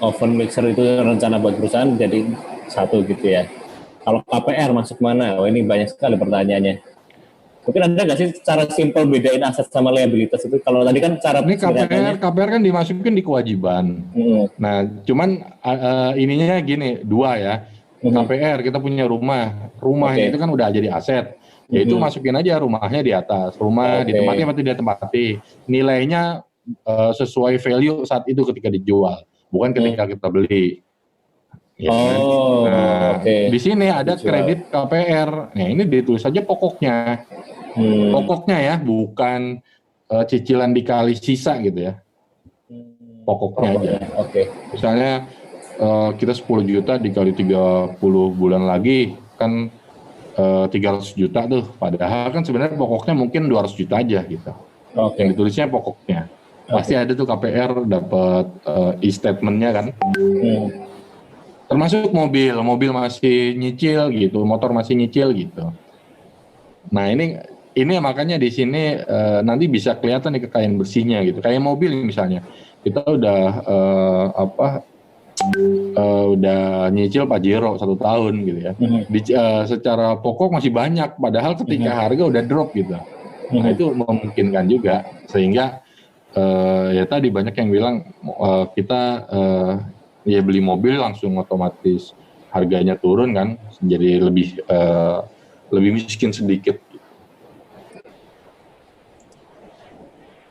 oven mixer itu rencana buat perusahaan jadi satu gitu ya. Kalau KPR masuk mana? Oh ini banyak sekali pertanyaannya. Mungkin ada nggak sih cara simpel bedain aset sama liabilitas itu? Kalau tadi kan cara Ini sederhananya. KPR kan dimasukin di kewajiban. Hmm, Nah, cuman ininya gini, dua ya. hmm, KPR kita punya rumah itu oke. kan udah jadi aset. Ya itu Hmm, masukin aja rumahnya di atas, rumah ditempati oke. apa tidak ditempati. Nilainya sesuai value saat itu ketika dijual, bukan Hmm. ketika kita beli, ya kan? Oh, Nah, oke. di sini ada Dijual. kredit KPR. Nah, ini ditulis saja pokoknya. Hmm. Pokoknya ya, bukan cicilan dikali sisa gitu ya. Pokoknya aja. Pokoknya, oke. Misalnya kita 10 juta dikali 30 bulan lagi kan 300 juta tuh. Padahal kan sebenarnya pokoknya mungkin 200 juta aja gitu. Yang Oke. ditulisnya pokoknya. Pasti Oke. ada tuh KPR dapat e-statementnya kan. Hmm. Termasuk mobil masih nyicil gitu, motor masih nyicil gitu. Nah ini makanya di sini nanti bisa kelihatan nih kekayaan bersihnya gitu. Kayak mobil misalnya, kita udah nyicil Pajero 1 tahun gitu ya. Hmm. Secara pokok masih banyak, padahal ketika Hmm. harga udah drop gitu. Nah Hmm. itu memungkinkan juga, sehingga ya tadi banyak yang bilang kita ya beli mobil langsung otomatis harganya turun kan, jadi lebih miskin sedikit.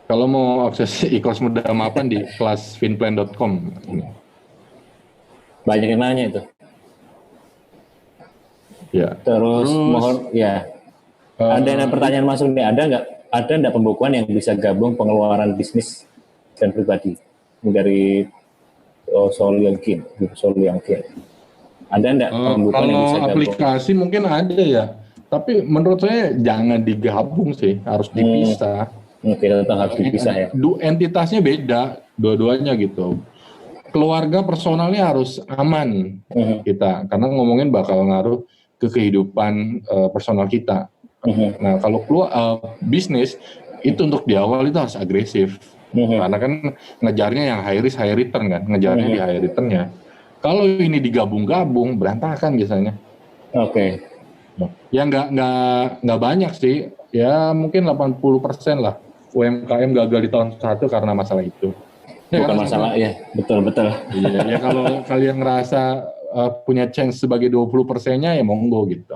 Kalau mau akses e-kelas mudah mapan di kelasfinplan.com. Banyak yang nanya itu. Ya. Terus Terus mohon ya, ada yang pertanyaan masuk nih, ada nggak pembukuan yang bisa gabung pengeluaran bisnis dan pribadi dari Soliangkin? Ada nggak pembukuan yang bisa kalau gabung? aplikasi mungkin ada ya, tapi menurut saya jangan digabung sih, harus Hmm, dipisah. oke, tetap harus dipisah ya. Entitasnya beda, dua-duanya gitu. Keluarga personalnya harus aman Hmm, kita, karena ngomongin bakal ngaruh ke kehidupan personal kita. hmm, Nah kalau bisnis itu untuk di awal itu harus agresif, hmm, karena kan ngejarnya yang high risk high return kan, ngejarnya di hmm. high returnnya. Kalau ini digabung-gabung berantakan biasanya. Oke, Ya nggak banyak sih, ya mungkin 80% lah UMKM gagal di tahun satu karena masalah itu. Ya kan bukan Mas Nofri? masalah ya, betul betul. Iya, ya kalau kalian ngerasa punya chance sebagai 20%-nya ya monggo gitu.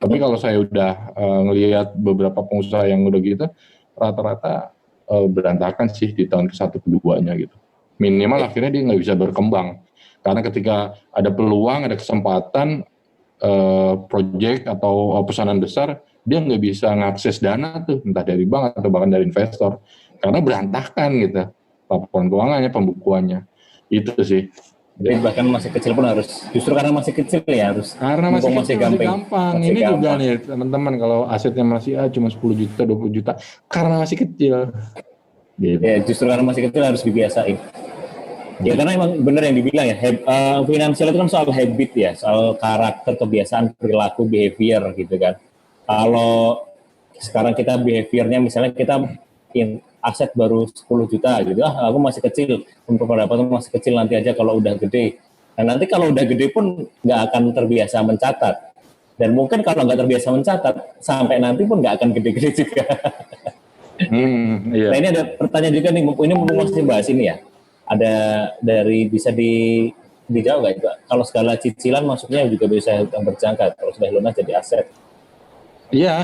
Tapi kalau saya udah ngelihat beberapa pengusaha yang udah gitu, rata-rata berantakan sih di tahun ke-1 keduanya gitu. Minimal Oke, akhirnya dia nggak bisa berkembang. Karena ketika ada peluang, ada kesempatan, project atau pesanan besar, dia nggak bisa ngakses dana tuh, entah dari bank atau bahkan dari investor. Karena berantakan gitu, laporan keuangannya, pembukuannya. Itu sih. jadi bahkan masih kecil pun harus, justru karena masih kecil ya harus, Karena masih mumpung masih kecil, masih gampang, gampang. masih Ini juga gampang. nih teman-teman, kalau asetnya masih cuma 10 juta, 20 juta, karena masih kecil. Gitu. Ya justru karena masih kecil harus dibiasain. Ya Gitu. karena emang bener yang dibilang ya, finansial itu kan soal habit ya, soal karakter, kebiasaan, perilaku, behavior gitu kan. Kalau sekarang kita behaviornya misalnya kita aset baru 10 juta gitu, aku masih kecil, untuk pendapatan masih kecil, nanti aja kalau udah gede. Nah nanti kalau udah gede pun nggak akan terbiasa mencatat. Dan mungkin kalau nggak terbiasa mencatat, sampai nanti pun nggak akan gede-gede juga. Iya. Nah ini ada pertanyaan juga nih, ini mumpung masih bahas ini ya. Ada dari bisa dijawab nggak itu? Kalau segala cicilan masuknya juga bisa yang berjangka. Kalau sudah lunas jadi aset. Iya,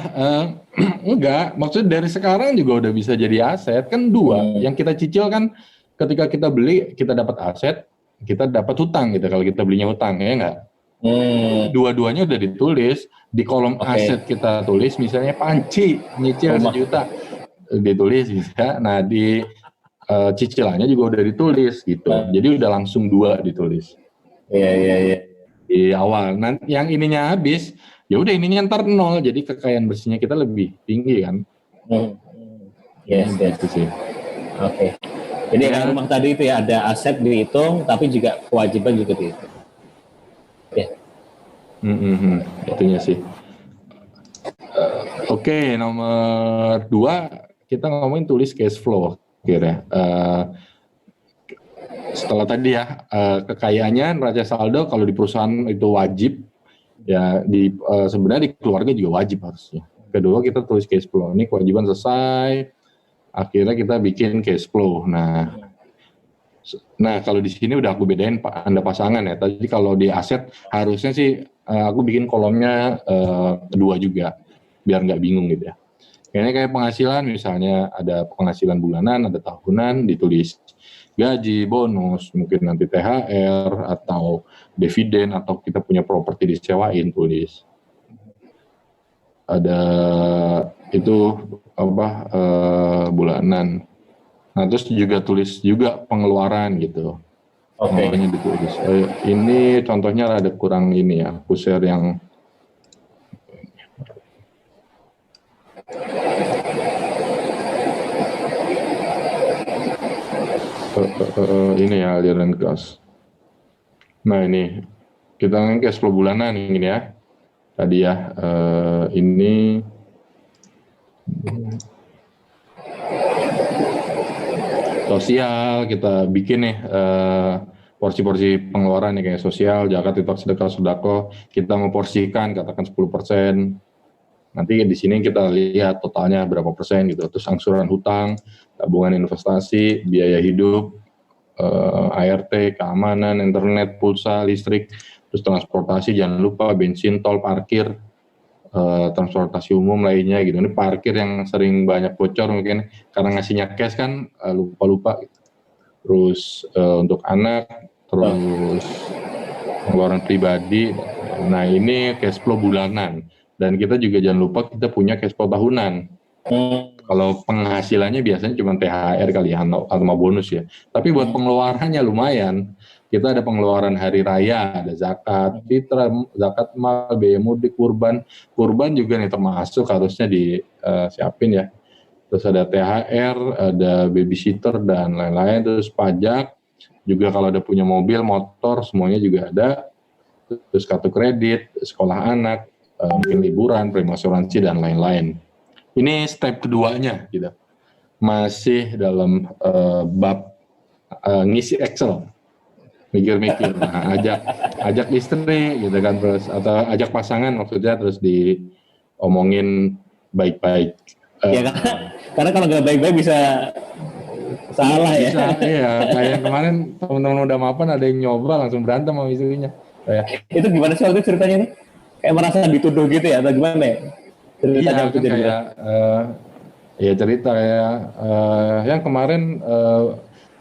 enggak. Maksudnya dari sekarang juga udah bisa jadi aset. Kan dua. Hmm, Yang kita cicil kan ketika kita beli, kita dapat aset, kita dapat hutang gitu. Kalau kita belinya hutang, ya enggak? Ini hmm, dua-duanya udah ditulis. Di kolom oke. Okay. aset kita tulis, misalnya panci, nyicil Rumah. 1 juta. Ditulis gitu ya. Nah, di cicilannya juga udah ditulis gitu. Nah, Jadi udah langsung 2 ditulis iya, iya, iya. di awal. Nanti yang ininya habis, ya udah ininya ntar 0. Jadi kekayaan bersihnya kita lebih tinggi kan. Hmm, yes, yes. Gitu sih. Oke. Okay. Jadi kayak Ya, rumah tadi itu ya, ada aset dihitung, tapi juga kewajiban juga dihitung. Ya. itunya sih. Oke, nomor 2 kita ngomongin tulis cash flow kira. setelah tadi ya kekayaannya neraca saldo kalau di perusahaan itu wajib ya, sebenarnya di keluarga juga wajib harusnya. Kedua kita tulis cash flow, ini kewajiban selesai, akhirnya kita bikin cash flow. Nah kalau di sini udah aku bedain Anda pasangan ya. Tadi kalau di aset harusnya sih aku bikin kolomnya 2 juga biar nggak bingung gitu ya. Kayaknya kayak penghasilan misalnya ada penghasilan bulanan, ada tahunan, ditulis gaji, bonus, mungkin nanti THR atau dividen atau kita punya properti disewain tulis. Ada itu bulanan. Nah terus juga tulis juga pengeluaran gitu. Pengeluarannya ditulis. Ini contohnya ada kurang ini ya, aku share yang ini ya aliran kas. Nah ini kita cash flow bulanan ini ya. Tadi ya ini sosial kita bikin nih porsi-porsi pengeluaran nih kayak sosial, zakat, infak, sedekah, sedekah kita memporsikan katakan 10%. Nanti di sini kita lihat totalnya berapa persen gitu. Terus angsuran hutang, tabungan investasi, biaya hidup, ART, keamanan, internet, pulsa, listrik, terus transportasi jangan lupa bensin, tol, parkir, transportasi umum lainnya gitu. Ini parkir yang sering banyak bocor mungkin karena ngasihnya cash kan lupa-lupa gitu. Terus untuk anak, terus pengeluaran pribadi. Nah ini cash flow bulanan dan kita juga jangan lupa kita punya cash flow tahunan. Kalau penghasilannya biasanya cuma THR kali ya atau bonus ya. Tapi buat pengeluarannya lumayan. Kita ada pengeluaran hari raya, ada zakat, fitrah, zakat mal, biaya mudik, kurban. Kurban juga nih termasuk harusnya disiapin ya. Terus ada THR, ada babysitter dan lain-lain. Terus pajak, juga kalau ada punya mobil, motor, semuanya juga ada. Terus kartu kredit, sekolah anak, mungkin liburan, premi asuransi dan lain-lain. Ini step keduanya gitu. Masih dalam bab ngisi Excel. Mikir-mikir, nah, ajak istri gitu kan, terus atau ajak pasangan maksudnya, terus diomongin baik-baik. Ya karena kalau nggak baik-baik bisa salah ya. Bisa, iya. Kayak kemarin teman-teman udah mapan ada yang nyoba langsung berantem sama istrinya. Itu gimana sih waktu ceritanya nih? Kayak merasa dituduh gitu ya atau gimana ya? Iya kan kayak ya cerita kayak yang kemarin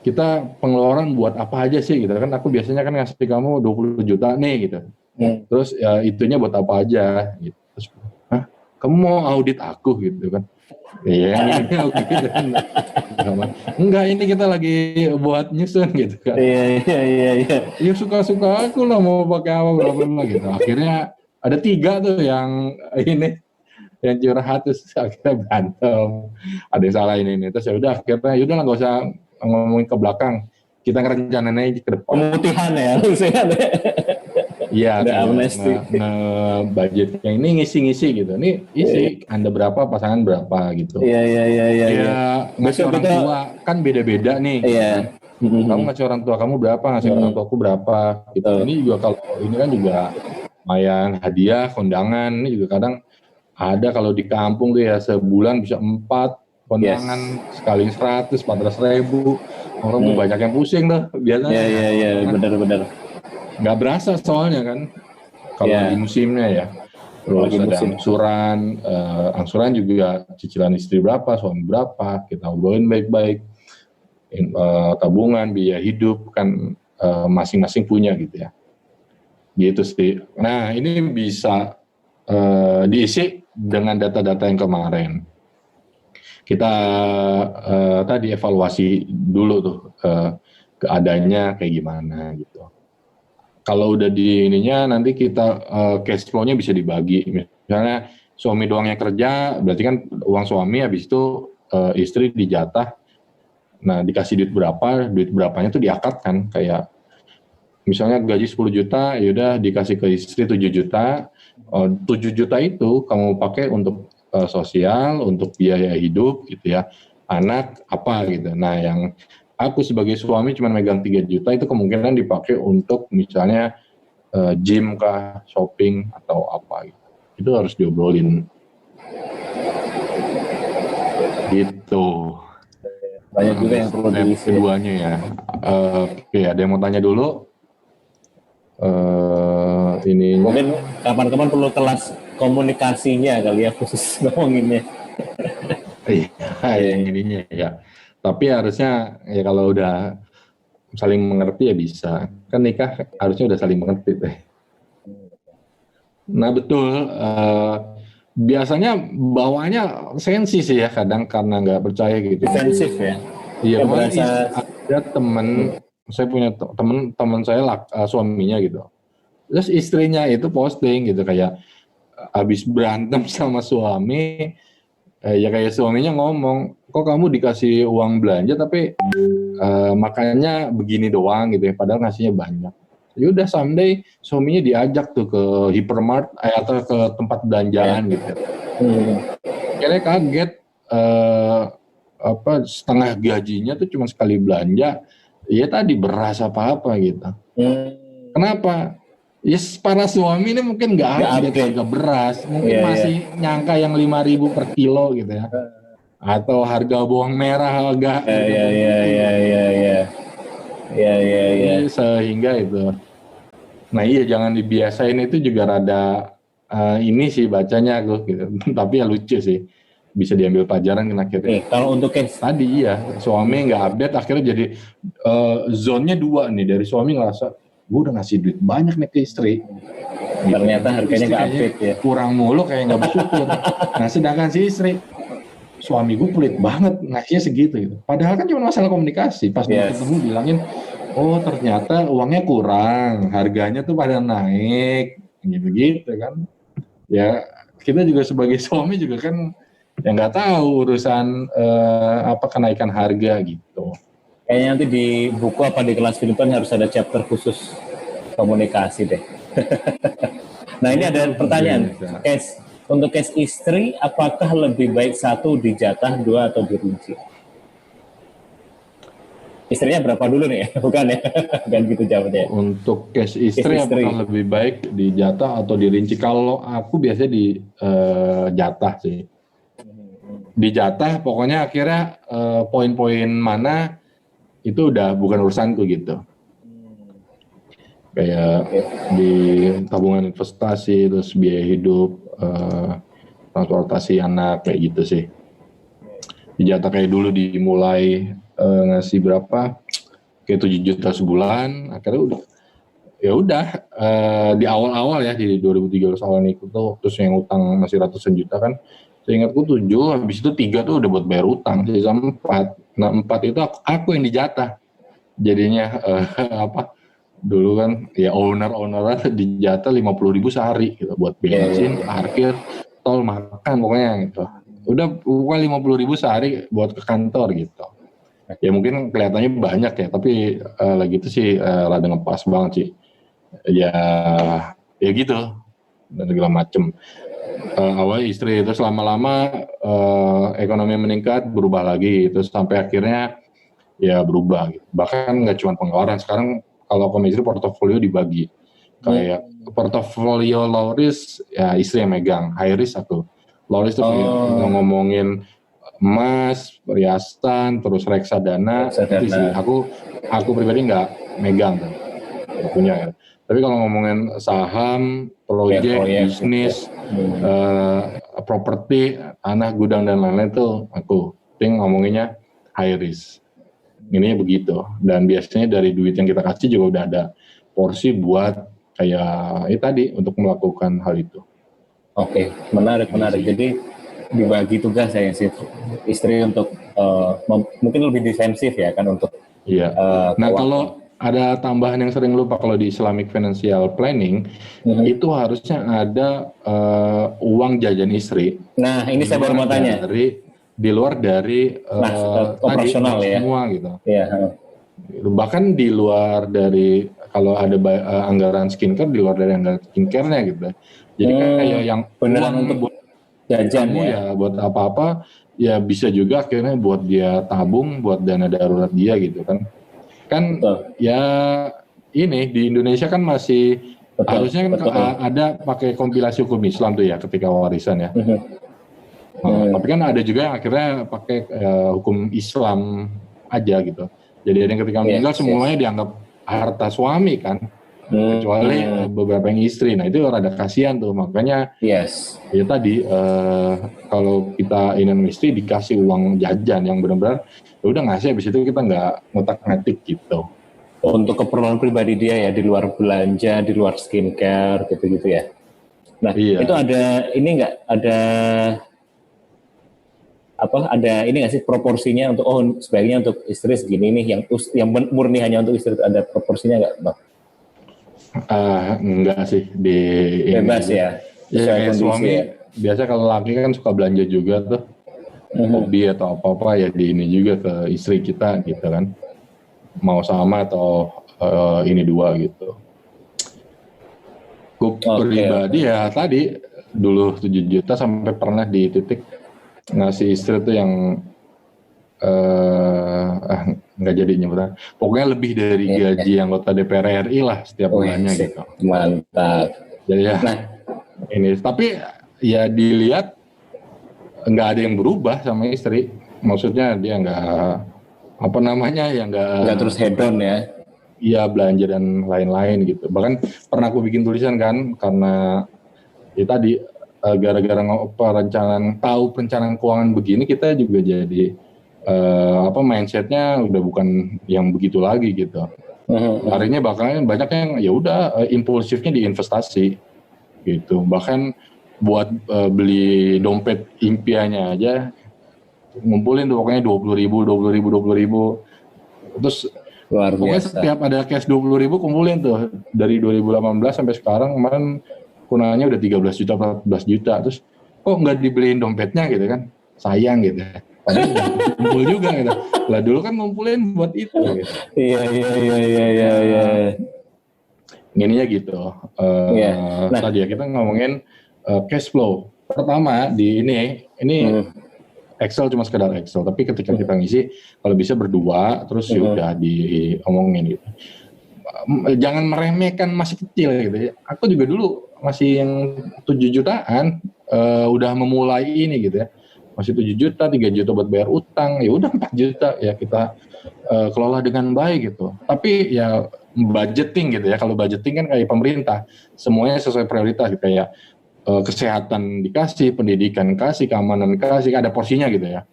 kita pengeluaran buat apa aja sih gitu kan, aku biasanya kan ngasih kamu 20 juta nih gitu. Terus ya itunya buat apa aja gitu. Terus, hah, kamu mau audit aku gitu kan. Iya, ini aku gitu. Enggak, ini kita lagi buat nyusun gitu kan. Iya. Ya suka-suka aku lah mau pakai apa berapa gitu. Akhirnya ada 3 tuh yang ini yang curhat, terus akhirnya berantem. Ada yang salah ini. Terus ya udah akhirnya ya udahlah nggak usah ngomongin ke belakang, kita ngerencanain aja ke depan. Pemutihan ya, Iya, budget yang ini ngisi gitu. Ini isi Anda berapa, pasangan berapa gitu. Iya. Ya ngasih orang tua kan beda-beda nih. Iya. Kamu ngasih orang tua kamu berapa, ngasih orang tua aku berapa gitu. Ini juga kalau ini kan juga lumayan hadiah, kondangan. Ini juga kadang ada kalau di kampung tuh ya sebulan bisa 4 kondangan, sekali 100, 400.000. Orang tuh banyak yang pusing tuh biasanya. Iya, benar. Nggak berasa soalnya kan kalau di musimnya ya. Terus ada angsuran juga, cicilan istri berapa, suami berapa, kita obrolin baik-baik. Tabungan, biaya hidup kan masing-masing punya gitu ya. Gitu sih. Nah ini bisa diisi dengan data-data yang kemarin. Kita tadi evaluasi dulu tuh keadaannya kayak gimana gitu. Kalau udah di ininya nanti kita cash flow-nya bisa dibagi. Misalnya suami doang yang kerja, berarti kan uang suami, habis itu istri dijatah. Nah dikasih duit berapanya tuh diakatkan, kayak misalnya gaji 10 juta, yaudah dikasih ke istri 7 juta. 7 juta itu kamu pakai untuk sosial, untuk biaya hidup gitu ya, anak apa gitu. Nah yang aku sebagai suami cuma megang 3 juta, itu kemungkinan dipakai untuk misalnya gym kah, shopping atau apa gitu. Itu harus diobrolin. Gitu. Banyak juga yang perlu Step diisi. keduanya ya. Oke, ada yang mau tanya dulu? Ini Mungkin kapan-kapan perlu kelas komunikasinya kali ya, khusus ngomonginnya. yang ininya ya. Tapi harusnya ya kalau udah saling mengerti ya bisa. Kan nikah harusnya udah saling mengerti deh. Nah betul. Biasanya bawanya sensi sih ya kadang karena nggak percaya gitu. Defensif ya. Iya, Kayak kemarin berasa ada saya punya teman saya suaminya gitu. Terus istrinya itu posting gitu kayak habis berantem sama suami, ya kayak suaminya ngomong, kok kamu dikasih uang belanja tapi makannya begini doang gitu ya, padahal ngasihnya banyak. Ya udah someday suaminya diajak tuh ke hypermart atau ke tempat belanjaan gitu. Akhirnya kaget, setengah gajinya tuh cuma sekali belanja, ya tadi beras apa gitu. Kenapa? Yes, para suami ini mungkin nggak update harga beras, mungkin masih nyangka yang 5.000 per kilo gitu ya, atau harga bawang merah harga sehingga itu. Nah iya, jangan dibiasain, itu juga rada ini sih bacanya aku gitu. Tapi ya lucu sih, bisa diambil pelajaran kan akhirnya. Kalau untuk case tadi iya, suami nggak update akhirnya jadi zone-nya 2 nih, dari suami ngerasa gue udah ngasih duit banyak nih ke istri, ternyata harganya nggak update ya, kurang mulu kayak nggak bersyukur. Nah sedangkan si istri, suami gue pelit banget ngasihnya segitu gitu. Padahal kan cuma masalah komunikasi. Pas mau ketemu bilangin, oh ternyata uangnya kurang, harganya tuh pada naik, gitu kan. Ya kita juga sebagai suami juga kan ya nggak tahu urusan kenaikan harga gitu. Kayaknya nanti di buku apa di kelas Filipin harus ada chapter khusus komunikasi deh. Nah ini ada pertanyaan, untuk case istri, apakah lebih baik 1 dijatah, 2 atau dirinci? Istrinya berapa dulu nih? Bukan ya? Bukan gitu jawabnya. Untuk case istri apakah lebih baik dijatah atau dirinci? Kalau aku biasanya dijatah sih. Dijatah, pokoknya akhirnya poin-poin mana itu udah bukan urusanku gitu. Kayak di tabungan investasi, terus biaya hidup, transportasi anak, kayak gitu sih. Dijatah kayak dulu dimulai ngasih berapa, kayak 7 juta sebulan, akhirnya udah di awal-awal ya, di 2013 awal nih tuh, terus yang utang masih ratusan juta kan, seingatku 7, habis itu 3 tuh udah buat bayar utang, sisa 4. Nah 4 itu aku yang dijatah, jadinya dulu kan ya owner dijatah 50.000 sehari gitu, buat bensin, parkir, tol, makan, pokoknya gitu. Udah pokoknya 50.000 sehari buat ke kantor gitu. Ya mungkin kelihatannya banyak ya, tapi lagi itu sih rada ngepas banget sih. Ya gitu, dan segala macem. Awalnya istri, terus lama-lama ekonomi meningkat, berubah lagi, terus sampai akhirnya ya berubah gitu. Bahkan nggak cuma pengeluaran, sekarang kalau istri portofolio dibagi. Kayak portofolio low risk ya istri yang megang, high risk aku. Low risk tuh ngomongin emas, perhiasan, terus reksadana, itu sih. Aku pribadi nggak megang kan, nggak punya ya. Tapi kalau ngomongin saham, proyek, bisnis, properti, tanah, gudang dan lain-lain tuh aku. Tapi ngomonginnya high risk. Ininya begitu. Dan biasanya dari duit yang kita kasih juga udah ada porsi buat kayak tadi untuk melakukan hal itu. Oke, menarik. Jadi dibagi tugas ya sih, istri untuk mungkin lebih defensif ya kan untuk. Iya. Nah kalau ada tambahan yang sering lupa kalau di Islamic Financial Planning, itu harusnya ada uang jajan istri. Nah ini saya baru mau tanya. Di luar dari operasional ya semua gitu. Iya. Bahkan di luar dari kalau ada anggaran skincare, di luar dari anggaran skincare-nya gitu. Jadi kayak yang beneran untuk Jajan kamu ya. ya buat apa-apa, ya bisa juga akhirnya buat dia tabung, buat dana darurat dia gitu kan. Kan Betul, ya ini di Indonesia kan masih betul, harusnya kan betul. ada pakai kompilasi hukum Islam tuh ya ketika warisan ya. Mhm. Nah, tapi kan ada juga yang akhirnya pakai hukum Islam aja gitu. Jadi ada yang ketika meninggal Yes, yes. semuanya dianggap harta suami kan, kecuali Hmm. beberapa yang istri. Nah itu rada kasihan tuh, makanya Yes. ya tadi kalau kita ingin istri dikasih uang jajan yang benar-benar ya udah ngasih, habis itu kita nggak ngotak-ngatik gitu. Untuk keperluan pribadi dia ya, di luar belanja, di luar skincare gitu-gitu ya. Nah, itu Iya. ada ini nggak ada apa? Ada ini nggak sih proporsinya untuk sebaiknya untuk istri segini nih, yang murni hanya untuk istri, ada proporsinya nggak, Bang? Enggak sih di ini Bebas aja. ya, Ya sesuai kayak kondisi suami ya. biasa kalau laki kan suka belanja juga tuh, Mhm. hobi atau apa-apa ya di ini juga ke istri kita gitu kan. Mau sama atau ini dua gitu. Gue Oke, oke. pribadi ya tadi dulu 7 juta sampai pernah di titik ngasih istri tuh yang nggak jadi nyebutan. Pokoknya lebih dari Ya, gaji ya. anggota DPR RI lah setiap Wih, bulannya sih, gitu. mantap. Jadi ya Nah, ini, tapi ya dilihat nggak ada yang berubah sama istri. Maksudnya dia nggak apa namanya ya nggak terus nggak hedon ya. iya belanja dan lain-lain gitu. Bahkan pernah aku bikin tulisan kan karena ya tadi gara-gara perencanaan tahu perencanaan keuangan begini kita juga jadi apa mindsetnya udah bukan yang begitu lagi gitu. Larinya bahkan banyak yang ya udah impulsifnya di investasi gitu. Bahkan buat beli dompet impiannya aja ngumpulin tuh pokoknya 20.000, 20.000, 20.000. Terus Luar pokoknya biasa. setiap ada cash 20.000 kumpulin tuh dari 2018 sampai sekarang. Kemarin kunanya udah 13 juta, 14 juta. Terus kok nggak dibeliin dompetnya gitu kan? Sayang gitu. Padahal udah kumpul juga gitu. Lah dulu kan ngumpulin buat itu gitu. Iya, iya, iya, iya, iya, iya. Ininya gitu. Iya. Nah, Tadi ya kita ngomongin cash flow. Pertama di ini Excel cuma sekedar Excel, tapi ketika kita ngisi kalau bisa berdua terus ya udah diomongin gitu. Jangan meremehkan masih kecil gitu ya. Aku juga dulu masih yang 7 jutaan udah memulai ini gitu ya. Masih 7 juta, 3 juta buat bayar utang, ya udah 4 juta ya kita kelola dengan baik gitu. Tapi ya budgeting gitu ya. Kalau budgeting kan kayak pemerintah, semuanya sesuai prioritas gitu, kayak kesehatan dikasih, pendidikan kasih, keamanan kasih, ada porsinya gitu ya.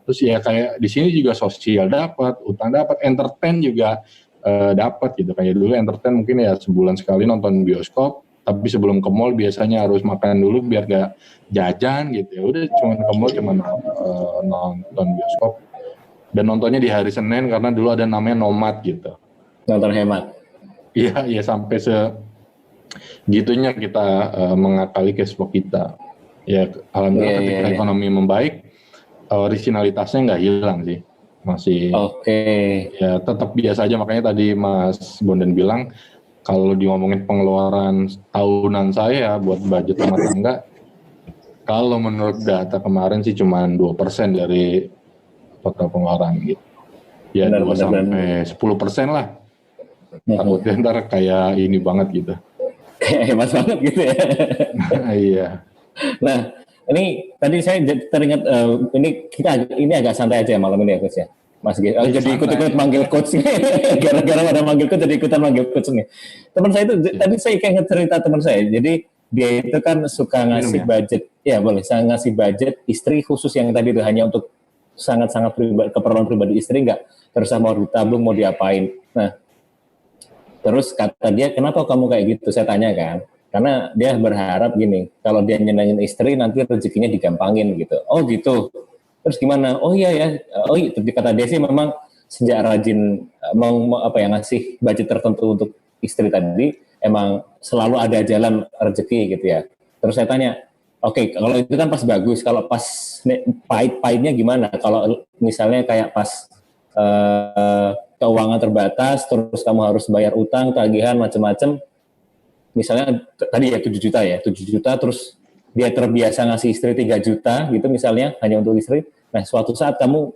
Terus ya kayak di sini juga sosial dapat, utang dapat, entertain juga dapat gitu. Kayak dulu entertain mungkin ya sebulan sekali nonton bioskop, tapi sebelum ke mall biasanya harus makan dulu biar gak jajan gitu ya. Udah cuma ke mall cuma nonton bioskop. Dan nontonnya di hari Senin karena dulu ada namanya nomad gitu. nonton hemat. Iya, ya sampai segitunya kita mengakali cash flow kita. Ya alhamdulillah ketika ekonomi membaik, originalitasnya nggak hilang sih, masih ya tetap biasa aja. Makanya tadi Mas Bondan bilang kalau diomongin pengeluaran tahunan saya buat budget rumah tangga, kalau menurut data kemarin sih cuma 2% dari total pengeluaran gitu. Ya 2-10% lah. Takutnya ntar kayak ini banget gitu. Kayak hemat banget gitu ya. Iya. Nah, ini tadi saya teringat ini agak santai aja ya malam ini ya Coach ya. Mas G. Jadi ikut-ikut manggil coach gara-gara ada manggil coach jadi ikutan manggil coach nih. Teman saya itu tadi saya kayak cerita teman saya. Jadi dia itu kan suka ngasih budget, ya boleh, saya ngasih budget istri khusus yang tadi itu hanya untuk sangat-sangat keperluan pribadi istri, nggak terus mau ditabung mau diapain. Nah, terus kata dia, kenapa kamu kayak gitu? Saya tanya kan, karena dia berharap gini, kalau dia nyenengin istri nanti rezekinya digampangin gitu. Oh gitu. Terus gimana? Oh iya ya. Oh iya, kata dia sih memang sejak rajin ngasih budget tertentu untuk istri tadi, emang selalu ada jalan rezeki gitu ya. Terus saya tanya, oke, kalau itu kan pas bagus, kalau pas pahit-pahitnya gimana? Kalau misalnya kayak pas keuangan terbatas, terus kamu harus bayar utang, tagihan, macam-macam. Misalnya tadi ya 7 juta ya, 7 juta terus dia terbiasa ngasih istri 3 juta gitu misalnya hanya untuk istri. Nah, suatu saat kamu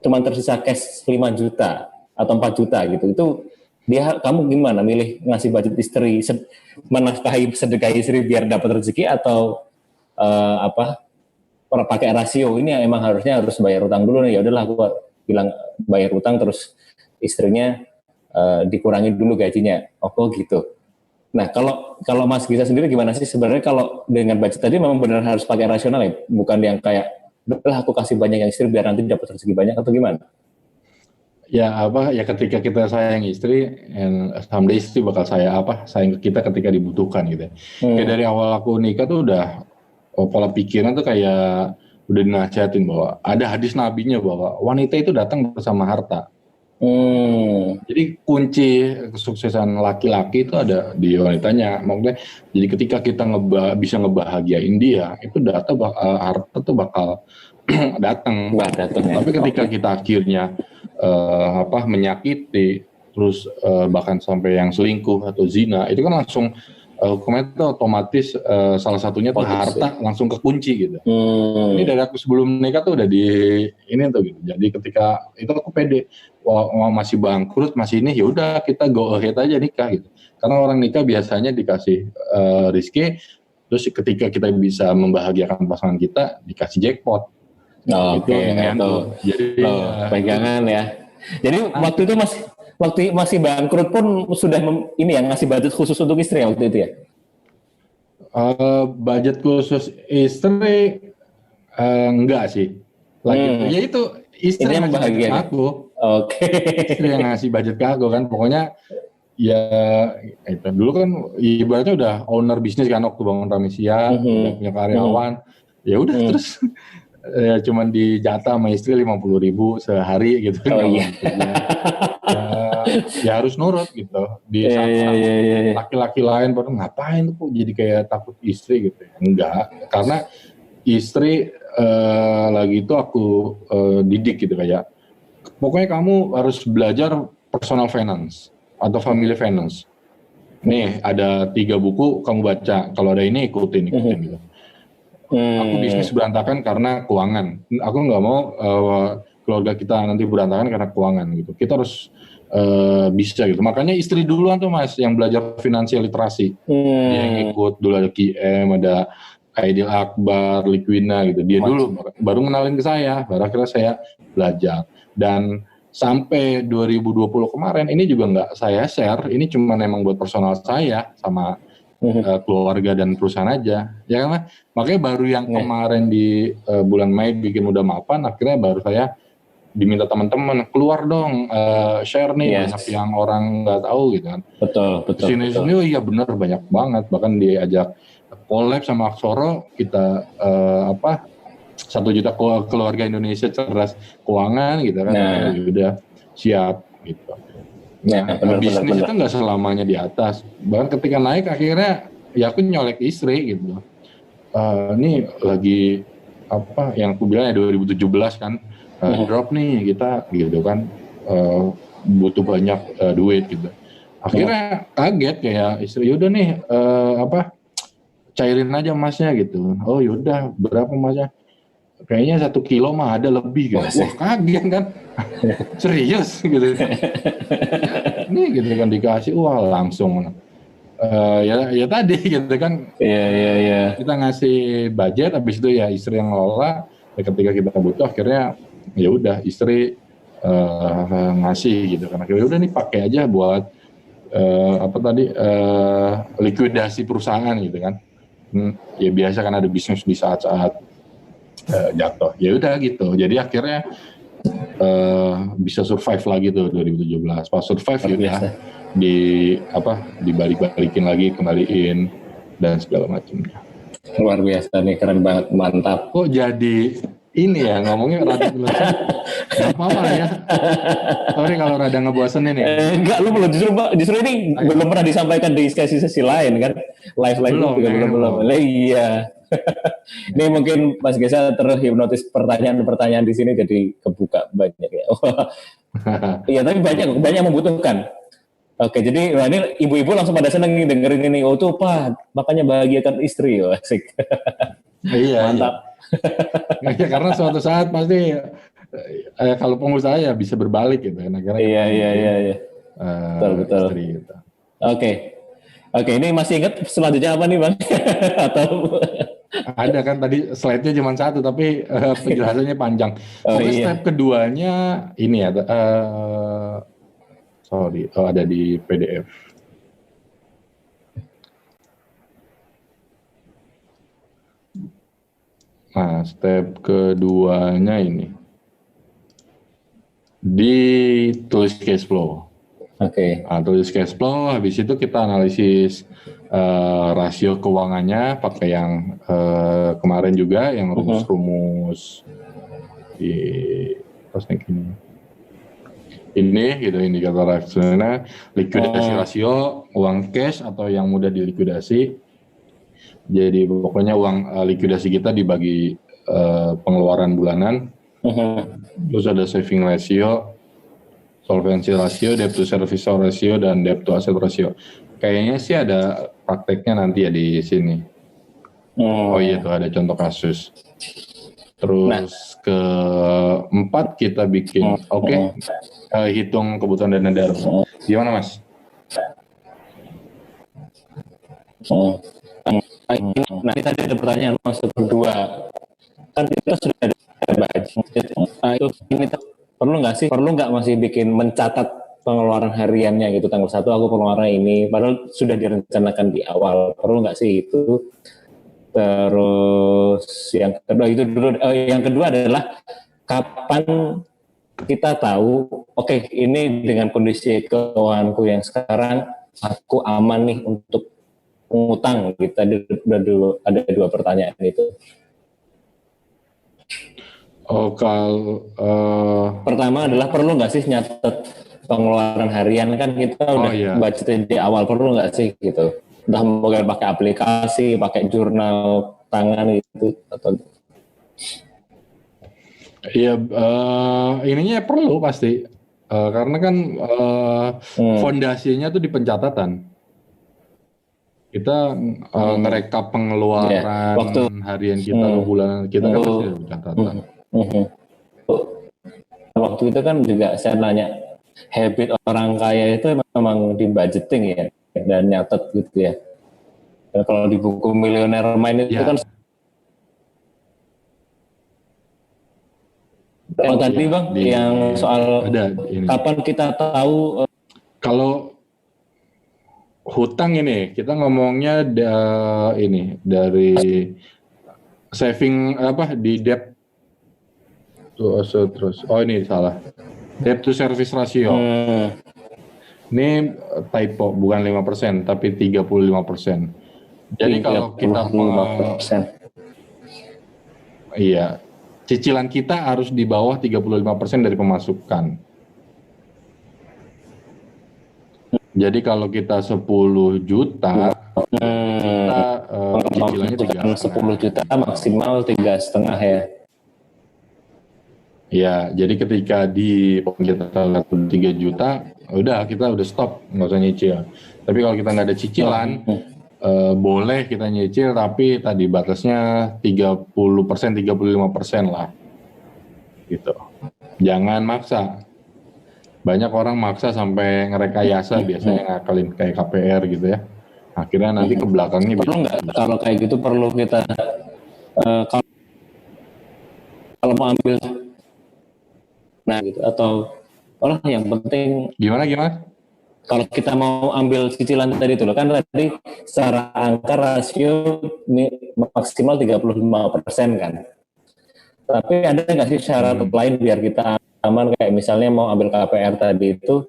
cuma tersisa cash 5 juta atau 4 juta gitu. Itu kamu gimana milih ngasih budget istri, menafkahi sedekah istri biar dapat rezeki atau apa pakai rasio ini yang emang harus bayar utang dulu nih. Ya udahlah aku bilang bayar utang terus istrinya dikurangi dulu gajinya. Oh gitu. Nah, kalau Mas Gisa sendiri gimana sih sebenarnya kalau dengan budget tadi memang benar harus pakai rasional ya, bukan yang kayak udahlah aku kasih banyak yang istri biar nanti dapat rezeki banyak atau gimana? Ya ketika kita sayang istri, someday istri bakal sayang ke kita ketika dibutuhkan gitu. Kayak dari awal aku nikah tuh udah pola pikiran tuh kayak udah dinasihatin bahwa ada hadis nabinya bahwa wanita itu datang bersama harta. Jadi kunci kesuksesan laki-laki itu ada di wanitanya. Maksudnya, jadi ketika kita bisa ngebahagiain dia, itu harta tuh bakal datang. Tapi ketika kita akhirnya menyakiti, terus bahkan sampai yang selingkuh atau zina, itu kan langsung hukumnya itu otomatis salah satunya tuh harta langsung kekunci gitu. Ini dari aku sebelum nikah tuh udah di ini tuh gitu. Jadi ketika itu aku pede, masih bangkrut, masih ini, ya udah kita go ahead aja nikah gitu. Karena orang nikah biasanya dikasih rezeki, terus ketika kita bisa membahagiakan pasangan kita dikasih jackpot. Jadi pegangan ya. Jadi waktu masih bangkrut pun sudah ngasih budget khusus untuk istri ya waktu itu ya? Budget khusus istri enggak sih. Ya itu istri yang ngasih budget ke aku. Istri yang ngasih budget ke aku kan. Pokoknya ya itu dulu kan ibaratnya udah owner bisnis kan waktu bangun Ramesia, udah punya karyawan. Ya udah terus ya cuman dijatah sama istri 50.000 sehari gitu. Ya harus nurut gitu. Di saat laki-laki lain baru ngapain tuh kok jadi kayak takut istri gitu. Enggak, karena istri lagi itu aku didik gitu kayak pokoknya kamu harus belajar personal finance atau family finance. Nih ada 3 buku kamu baca, kalau ada ini ikutin gitu. Aku bisnis berantakan karena keuangan. Aku nggak mau keluarga kita nanti berantakan karena keuangan gitu. Kita harus bisa gitu. Makanya istri duluan tuh Mas yang belajar finansial literasi. Dia yang ikut dulu ada QM, ada Aidil Akbar, Liquina gitu. Dia dulu baru kenalin ke saya, baru akhirnya saya belajar. Dan sampai 2020 kemarin ini juga nggak saya share. Ini cuma emang buat personal saya sama keluarga dan perusahaan aja, ya kan? Makanya baru yang kemarin di bulan Mei bikin udah mapan, akhirnya baru saya diminta teman-teman keluar dong, share nih, banyak yang orang nggak tahu gitu kan. Betul. Sini oh iya benar banyak banget, bahkan diajak collab sama Aksoro, kita 1 juta keluarga Indonesia cerdas keuangan gitu kan. Udah siap gitu. Bisnis itu nggak selamanya di atas. Bahkan ketika naik akhirnya ya aku nyolek istri gitu. Ini lagi yang aku bilang ya 2017 kan drop nih kita gitu kan, butuh banyak duit gitu. Akhirnya kaget kayak istri, yaudah nih cairin aja emasnya gitu. Oh yaudah berapa emasnya? Kayaknya 1 kilo mah ada lebih gitu. Wah kaget kan. Serius gitu. Ini gitu kan dikasih langsung ya tadi gitu kan. Iya. Kita ngasih budget, habis itu ya istri yang ngelola. Ketika kita butuh akhirnya ya udah istri ngasih gitu kan. Akhirnya udah nih pakai aja buat likuidasi perusahaan gitu kan. Ya biasa kan ada bisnis di saat-saat jatuh. Ya udah gitu. Jadi akhirnya bisa survive lagi tuh 2017. Pas survive ya dibalik-balikin lagi, kembaliin dan segala macamnya. Luar biasa nih, keren banget, mantap. Kok jadi ini ya ngomongnya rada ngebosenin. Gak apa-apa ya. Sorry kalau rada ngebosenin nih. Enggak, lu belum justru ini belum pernah disampaikan di sesi lain kan. Live belum. Iya. Ini mungkin Mas Gesa terhipnotis pertanyaan di sini jadi kebuka banyak ya. Iya, tapi banyak membutuhkan. Oke, jadi wah, ini ibu-ibu langsung pada seneng nih dengerin ini. Oh tuh Pak, makanya bahagiakan istri. Oh, asik. Iya, iya. Mantap. Ya, karena suatu saat pasti kalau pengusaha ya bisa berbalik gitu kan. Akhirnya kita Iya, iya, ngikutin iya, iya. Betul, betul. istri gitu. Oke. Oke, ini masih ingat selanjutnya apa nih Bang? Atau Ada kan tadi slide-nya cuma satu tapi penjelasannya panjang. oh Pokoknya iya. step keduanya ini ya, sorry, ada di PDF. Nah, step keduanya ini ditulis cash flow. Oke. Nah, tulis cash flow, habis itu kita analisis rasio keuangannya pakai yang kemarin juga, yang rumus-rumus di posting ini. Ini gitu indikator reksadana, likuidasi rasio, uang cash atau yang mudah dilikuidasi. Jadi pokoknya uang likuidasi kita dibagi pengeluaran bulanan. Terus ada saving ratio, solvency ratio, debt to service ratio, dan debt to asset ratio. Kayaknya sih ada prakteknya nanti ya di sini. Oh iya tuh ada contoh kasus. Terus keempat kita bikin, oke, hitung kebutuhan dana darurat. Gimana Mas? Nah, ini tadi ada pertanyaan masuk kedua. Kan kita sudah ada budget. Nah, itu ini perlu nggak masih bikin mencatat pengeluaran hariannya gitu, tanggal 1 aku pengeluaran ini, padahal sudah direncanakan di awal. Perlu nggak sih itu? Terus yang kedua itu dulu, yang kedua adalah kapan kita tahu, oke, ini dengan kondisi keuanganku yang sekarang aku aman nih untuk ngutang gitu. Ada dua pertanyaan itu. Oh kalau Pertama adalah perlu nggak sih nyatet pengeluaran harian, kan kita udah budgetin di awal, perlu nggak sih gitu? Entah mungkin pakai aplikasi, pakai jurnal tangan gitu atau iya, ininya perlu pasti, karena kan fondasinya tuh di pencatatan. Kita ngerekap pengeluaran harian kita atau bulanan kita kan pasti ada pencatatan. Waktu itu kan juga saya nanya, habit orang kaya itu memang di budgeting ya, dan nyatet gitu ya. Dan kalau di buku Millionaire Mind itu kan tadi Bang, yang soal kapan kita tahu kalau hutang ini kita ngomongnya ini dari saving apa di debt terus ini salah, debt to service ratio. Ini typo, bukan 5% tapi 35%. Jadi kalau kita iya, cicilan kita harus di bawah 35% dari pemasukan. Jadi kalau kita 10 juta, kita cicilannya 10 juta maksimal 3,5 ya. Ya, jadi ketika di kita 3 juta, udah kita udah stop, nggak usah nyicil. Tapi kalau kita nggak ada cicilan, boleh kita nyicil, tapi tadi batasnya 30%, 35% lah. Gitu. Jangan maksa. Banyak orang maksa sampai ngerekayasa, biasanya ngakalin kayak KPR gitu ya. Akhirnya nanti ke belakangnya perlu nggak kalau kayak gitu, perlu kita kalau mau ambil gitu, atau yang penting gimana kalau kita mau ambil cicilan tadi itu loh, kan tadi secara angka rasio maksimal 35% kan. Tapi ada nggak sih syarat lain biar kita aman, kayak misalnya mau ambil KPR tadi itu,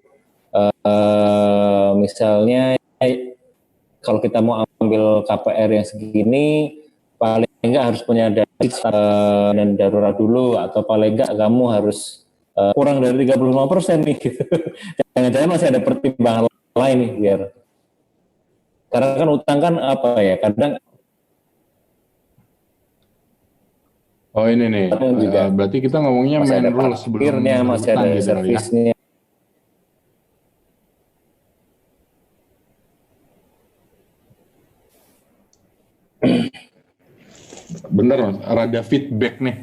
misalnya kalau kita mau ambil KPR yang segini, paling enggak harus punya dan darurat dulu, atau paling enggak kamu harus kurang dari 35% nih gitu. Jangan-jangan masih ada pertimbangan lain nih biar, karena kan utang kan apa ya, kadang ini nih, berarti kita ngomongnya main rule sebelum masih ada servisnya. Bentar Mas, rada feedback nih.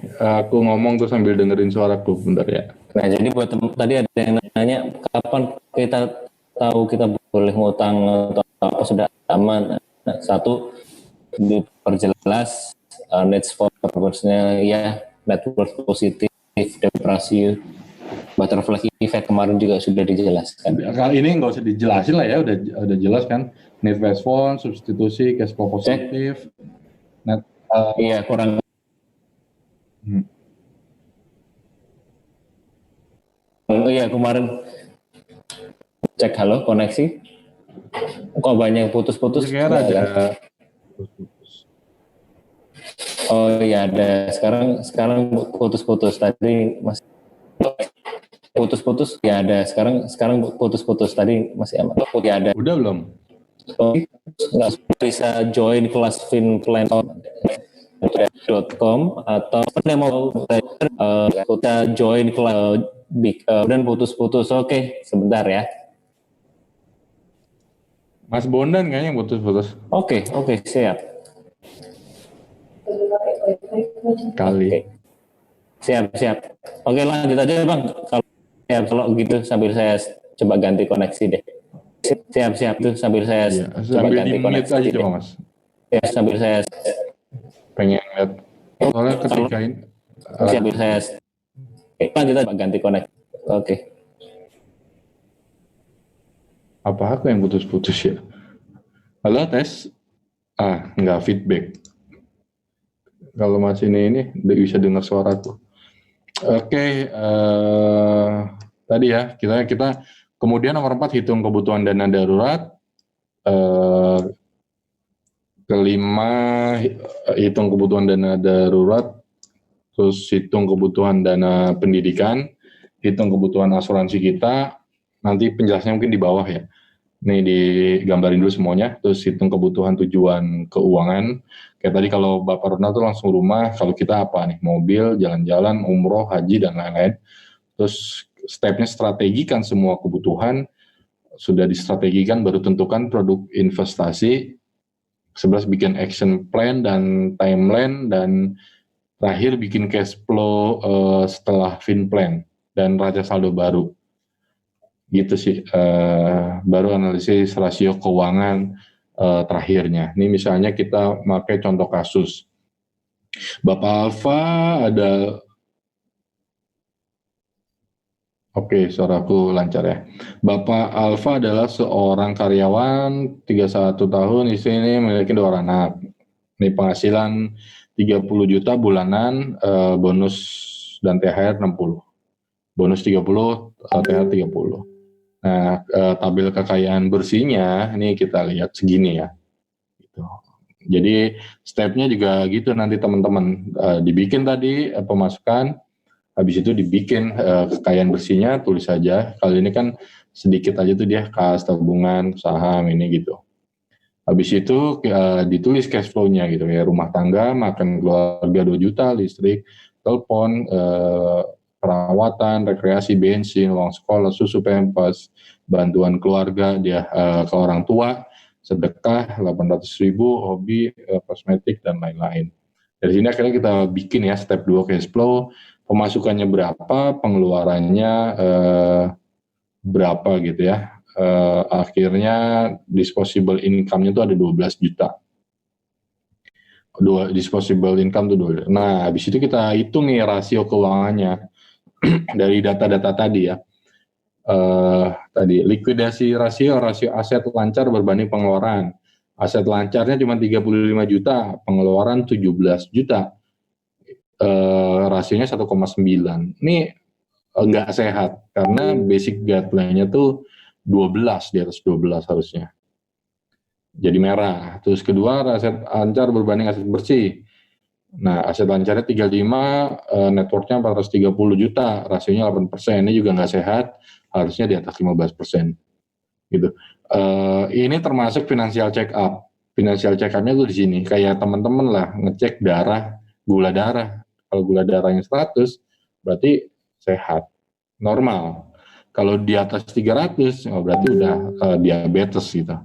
Aku ngomong tuh sambil dengerin suaraku, bentar ya. Nah, jadi buat tadi ada yang nanya kapan kita tahu kita boleh ngutang atau apa sudah aman. Nah, satu diperjelas net forwards-nya ya, net worth positif, debt ratio, butterfly effect kemarin juga sudah dijelaskan. Kali ini nggak usah dijelasin lah ya, udah jelas kan. Net invest fund, substitusi, cash flow positif, net. Iya, kurang. Iya, kemarin cek halo koneksi. Kok banyak putus-putus? Kayak ada. Oh iya ada. Sekarang putus-putus tadi masih putus-putus ya ada. Sekarang putus-putus tadi masih aman. Oh, ya ada. Udah belum? Oh, nggak bisa join kelas finplan.com atau yang mau kita join kelas dan putus-putus. Oke, sebentar ya. Mas Bondan kayaknya yang putus-putus. Oke, siap. Kali. Oke. Siap. Oke, lanjut aja Bang. Kalau gitu sambil saya coba ganti koneksi deh. Siap tuh sambil saya coba ganti koneksi aja coba Mas. Ya, sambil saya pengen lihat. Soalnya ketika ini sambil saya lanjut aja ganti koneksi. Oke. Apa aku yang putus-putus ya? Halo tes. Nggak feedback. Kalau masih ini bisa dengar suaraku. Oke, tadi ya kita kemudian nomor 4 hitung kebutuhan dana darurat. Kelima hitung kebutuhan dana darurat, terus hitung kebutuhan dana pendidikan, hitung kebutuhan asuransi kita. Nanti penjelasannya mungkin di bawah ya. Nih digambarin dulu semuanya. Terus hitung kebutuhan tujuan keuangan. Kayak tadi kalau Bapak Ronald tuh langsung rumah, kalau kita apa nih? Mobil, jalan-jalan, umroh, haji, dan lain-lain. Terus stepnya strategikan semua kebutuhan. Sudah distrategikan, baru tentukan produk investasi. 11 bikin action plan dan timeline. Dan terakhir bikin cash flow setelah fin plan. Dan raca saldo baru. Gitu sih, baru analisis rasio keuangan terakhirnya. Ini misalnya kita pakai contoh kasus. Bapak Alfa ada, oke, suaraku lancar ya. Bapak Alfa adalah seorang karyawan 31 tahun, istri ini memiliki 2 anak. Ini penghasilan 30 juta bulanan, bonus dan THR 60. Bonus 30, THR 30. Nah, tabel kekayaan bersihnya ini kita lihat segini ya. Gitu. Jadi stepnya juga gitu nanti teman-teman, dibikin tadi pemasukan, habis itu dibikin kekayaan bersihnya, tulis saja. Kali ini kan sedikit aja tuh dia kas, tabungan, saham ini gitu. Habis itu ditulis cash flow-nya gitu ya, rumah tangga, makan keluarga 2 juta, listrik, telepon, perawatan, rekreasi, bensin, uang sekolah, susu, pempas, bantuan keluarga dia ke orang tua, sedekah 800.000, hobi, kosmetik dan lain-lain. Dari sini akhirnya kita bikin ya step 2 cash flow, pemasukannya berapa, pengeluarannya berapa gitu ya. Akhirnya disposable income-nya itu ada 12 juta. Disposable income itu 12. Nah, habis itu kita hitung nih rasio keuangannya. Dari data-data tadi ya, tadi likuidasi rasio aset lancar berbanding pengeluaran. Aset lancarnya cuma 35 juta, pengeluaran 17 juta, rasionya 1,9. Ini nggak sehat karena basic guideline-nya tuh 12, di atas 12 harusnya. Jadi merah. Terus kedua, aset lancar berbanding aset bersih. Nah, aset lancarnya 35, net worth-nya 430 juta, rasionya 8%. Ini juga nggak sehat, harusnya di atas 15%. Gitu. Ini termasuk financial check up. Financial check up-nya tuh di sini. Kayak teman-teman lah, ngecek darah, gula darah. Kalau gula darahnya 100, berarti sehat, normal. Kalau di atas 300, berarti udah diabetes gitu.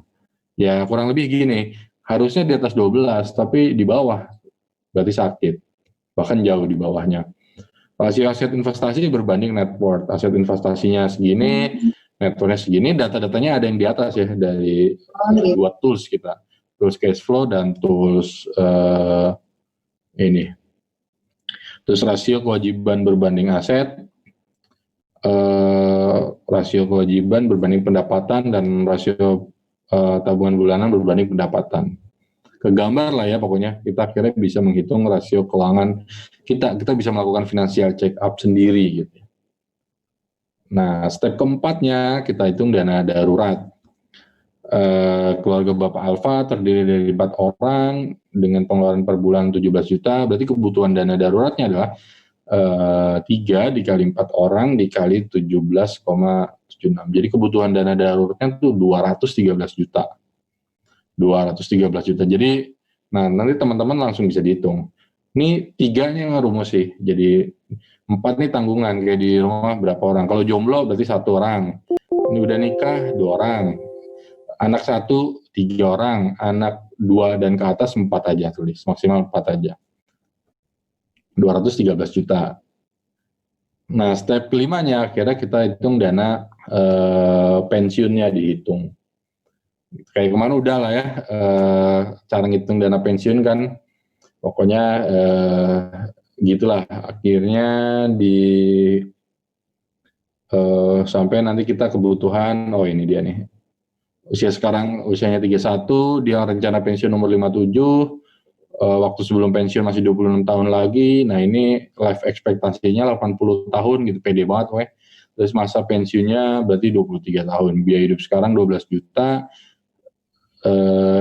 Ya kurang lebih gini, harusnya di atas 12, tapi di bawah, berarti sakit. Bahkan jauh di bawahnya. Rasio aset investasi berbanding net worth. Aset investasinya segini, net worth-nya segini, data-datanya ada yang di atas ya, dari dua tools kita. Tools cash flow dan tools ini. Terus rasio kewajiban berbanding aset, rasio kewajiban berbanding pendapatan, dan rasio tabungan bulanan berbanding pendapatan. Kegambar lah ya pokoknya, kita akhirnya bisa menghitung rasio keuangan kita bisa melakukan financial check up sendiri gitu. Nah, step keempatnya kita hitung dana darurat. Keluarga Bapak Alfa terdiri dari 4 orang dengan pengeluaran per bulan 17 juta, berarti kebutuhan dana daruratnya adalah 3 dikali 4 orang dikali 17,76. Jadi kebutuhan dana daruratnya itu 213 juta. 213 juta. Jadi, nah nanti teman-teman langsung bisa dihitung. Ini 3 yang rumus sih. Jadi 4 nih tanggungan, kayak di rumah berapa orang. Kalau jomblo berarti 1 orang. Ini udah nikah 2 orang. Anak 1 3 orang. Anak 2 dan ke atas 4 aja tulis. Maksimal 4 aja. 213 juta. Nah, step kelimanya akhirnya kita hitung dana pensiunnya dihitung. Kayak kemana udah lah ya, cara ngitung dana pensiun kan, pokoknya gitulah. Akhirnya sampai nanti kita kebutuhan, oh ini dia nih. Sekarang usianya 31, dia rencana pensiun umur 57, waktu sebelum pensiun masih 26 tahun lagi. Nah ini life expectancy-nya 80 tahun gitu, pede banget weh. Terus masa pensiunnya berarti 23 tahun. Biaya hidup sekarang 12 juta.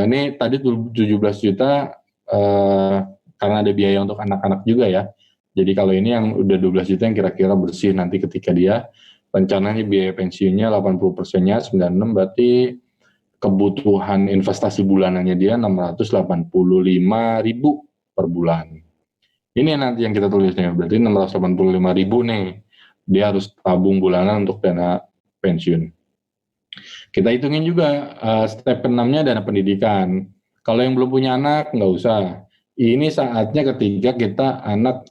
Ini tadi 17 juta karena ada biaya untuk anak-anak juga ya. Jadi kalau ini yang udah 12 juta yang kira-kira bersih nanti ketika dia rencananya biaya pensiunnya 80%-nya 96, berarti kebutuhan investasi bulanannya dia 685.000 per bulan. Ini nanti yang kita tulisnya, berarti 685.000 nih. Dia harus tabung bulanan untuk dana pensiun. Kita hitungin juga step ke-6-nya dana pendidikan. Kalau yang belum punya anak, nggak usah. Ini saatnya ketika kita anak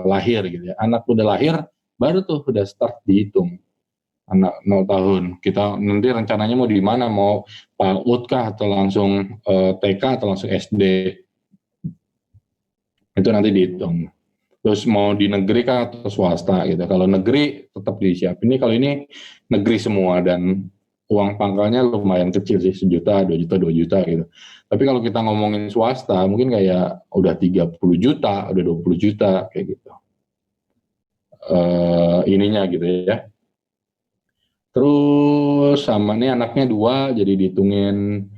lahir gitu ya. Anak udah lahir, baru tuh udah start dihitung. Anak 0 tahun. Kita nanti rencananya mau di mana, mau PAUD kah atau langsung TK atau langsung SD. Itu nanti dihitung. Terus mau di negeri kah atau swasta gitu. Kalau negeri tetap disiapin. Ini kalau ini negeri semua dan uang pangkalnya lumayan kecil sih, 1 juta, 2 juta, 2 juta gitu. Tapi kalau kita ngomongin swasta mungkin kayak udah 30 juta, udah 20 juta kayak gitu. Ininya gitu ya. Terus sama nih anaknya 2, jadi dihitungin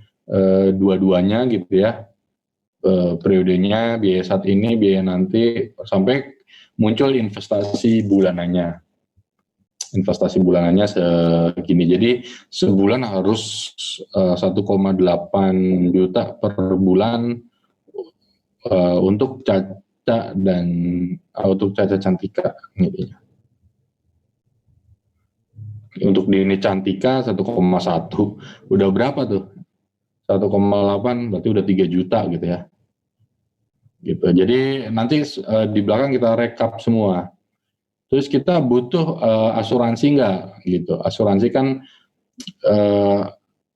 dua-duanya gitu ya. Periodenya, biaya saat ini, biaya nanti, sampai muncul investasi bulanannya. Investasi bulanannya segini. Jadi sebulan harus 1,8 juta per bulan untuk Caca dan untuk Caca Cantika gitu. Untuk Dini Cantika 1,1. Udah berapa tuh? 1,8 berarti udah 3 juta gitu ya. Gitu. Jadi nanti di belakang kita rekap semua. Terus kita butuh asuransi nggak gitu. Asuransi kan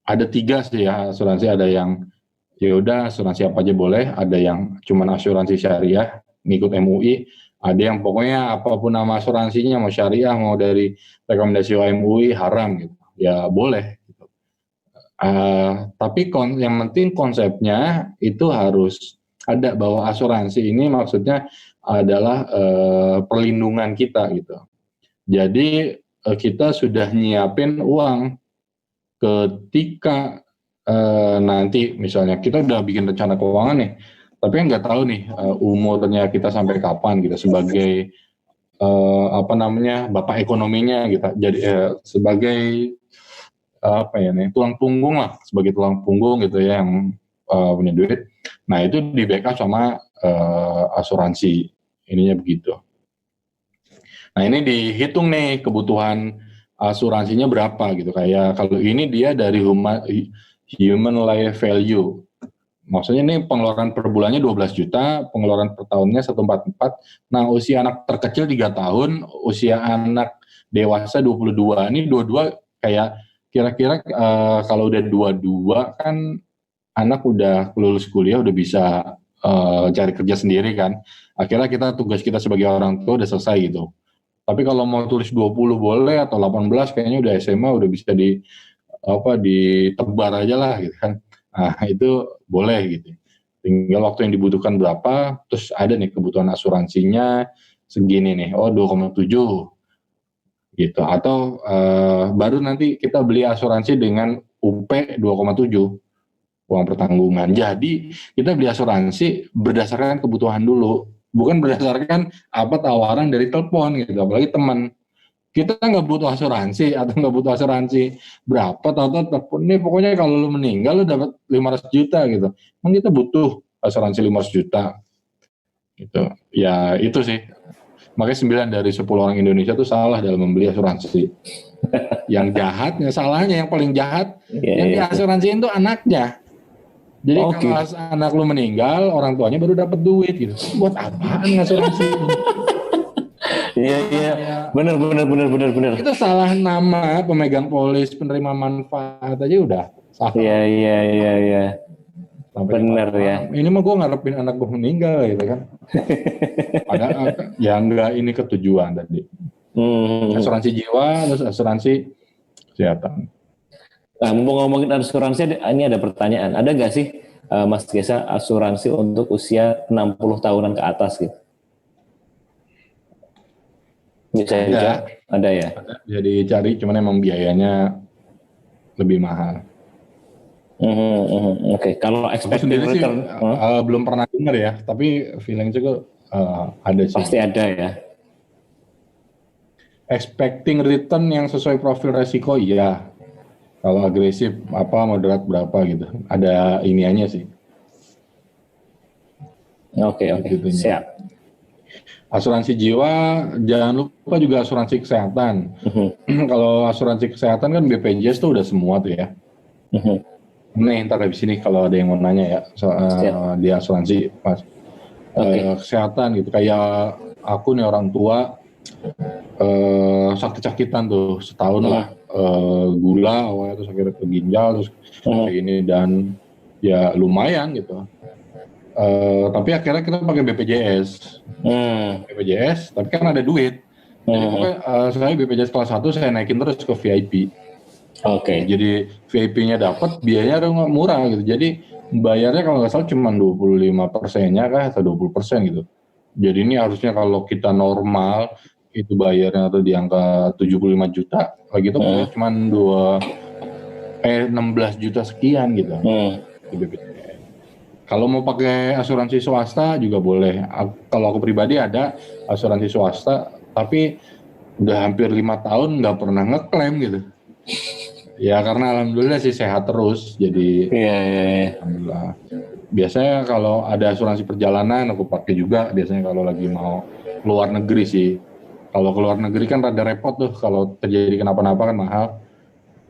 ada 3 sih ya asuransi. Ada yang ya udah asuransi apa aja boleh. Ada yang cuman asuransi syariah ngikut MUI. Ada yang pokoknya apapun nama asuransinya, mau syariah mau dari rekomendasi MUI haram gitu. Ya boleh. Gitu. Tapi yang penting konsepnya itu harus ada bahwa asuransi ini maksudnya adalah perlindungan kita gitu. Jadi kita sudah nyiapin uang ketika nanti misalnya kita udah bikin rencana keuangan nih, tapi nggak tahu nih umurnya kita sampai kapan gitu sebagai bapak ekonominya gitu. Jadi sebagai tulang punggung lah, sebagai tulang punggung gitu ya yang punya duit. Nah itu di backup sama asuransi, ininya begitu. Nah ini dihitung nih kebutuhan asuransinya berapa gitu. Kayak kalau ini dia dari human life value. Maksudnya ini pengeluaran per bulannya 12 juta, pengeluaran per tahunnya 144. Nah, usia anak terkecil 3 tahun, usia anak dewasa 22. Ini dua-dua kayak kira-kira kalau udah dua-dua kan anak udah lulus kuliah udah bisa cari kerja sendiri kan. Akhirnya tugas kita sebagai orang tua udah selesai gitu. Tapi kalau mau tulis 20 boleh atau 18 kayaknya udah SMA udah bisa ditebar aja lah gitu kan. Nah, itu boleh gitu. Tinggal waktu yang dibutuhkan berapa, terus ada nih kebutuhan asuransinya segini nih. Oh, 2,7 gitu. Atau baru nanti kita beli asuransi dengan UP 2,7 uang pertanggungan. Jadi kita beli asuransi berdasarkan kebutuhan dulu, bukan berdasarkan apa tawaran dari telepon gitu. Apalagi teman kita nggak butuh asuransi atau nggak butuh asuransi berapa tahu telepon nih pokoknya kalau lu meninggal lu dapat 500 juta gitu. Emang kita butuh asuransi 500 juta gitu. Ya itu sih. Makanya 9 dari 10 orang Indonesia tuh salah dalam membeli asuransi. Yang jahatnya, salahnya yang paling jahat, yang diasuransiin tuh anaknya. Jadi kalau anak lu meninggal, orang tuanya baru dapat duit gitu. Buat apaan asuransi? Iya, benar. Itu salah nama pemegang polis, penerima manfaat aja udah salah. Iya. Benar ya. Ini mah gue ngarepin anak gue meninggal gitu kan. Padahal ya enggak ini ketujuan tadi. Asuransi jiwa, terus asuransi kesehatan. Nah, mau ngomongin asuransi, ini ada pertanyaan. Ada nggak sih, Mas Gesa, asuransi untuk usia 60 tahunan ke atas gitu? Bisa ada ya? Jadi cari, cuman emang biayanya lebih mahal. Oke. Kalau expected return belum pernah dengar ya, tapi feeling juga ada sih. Pasti ada ya. Expecting return yang sesuai profil resiko, iya. Kalau agresif moderat berapa gitu. Ada iniannya sih. Oke. Siap. Asuransi jiwa, jangan lupa juga asuransi kesehatan. Kalau asuransi kesehatan kan BPJS tuh udah semua tuh ya. Nih ntar habis ini kalau ada yang mau nanya ya di asuransi pas kesehatan gitu. Kayak aku nih orang tua sakit-sakitan tuh setahun lah. Gula awalnya terus akhirnya ke ginjal terus kayak gini dan ya lumayan gitu. Tapi akhirnya kita pakai BPJS. BPJS, tapi kan ada duit. Jadi pokoknya saya BPJS kelas 1 saya naikin terus ke VIP. Jadi VIP-nya dapat, biayanya murah gitu. Jadi bayarnya kalau nggak salah cuma 25%-nya kah atau 20% gitu. Jadi ini harusnya kalau kita normal itu bayarnya atau di angka 75 juta, lagi itu cuma 16 juta sekian gitu. Kalau mau pakai asuransi swasta juga boleh. Kalau aku pribadi ada asuransi swasta, tapi udah hampir 5 tahun nggak pernah ngeklaim gitu. Ya karena alhamdulillah sih sehat terus, jadi alhamdulillah. Biasanya kalau ada asuransi perjalanan aku pakai juga. Biasanya kalau lagi mau keluar negeri sih. Kalau keluar negeri kan rada repot tuh. Kalau terjadi kenapa-napa kan mahal.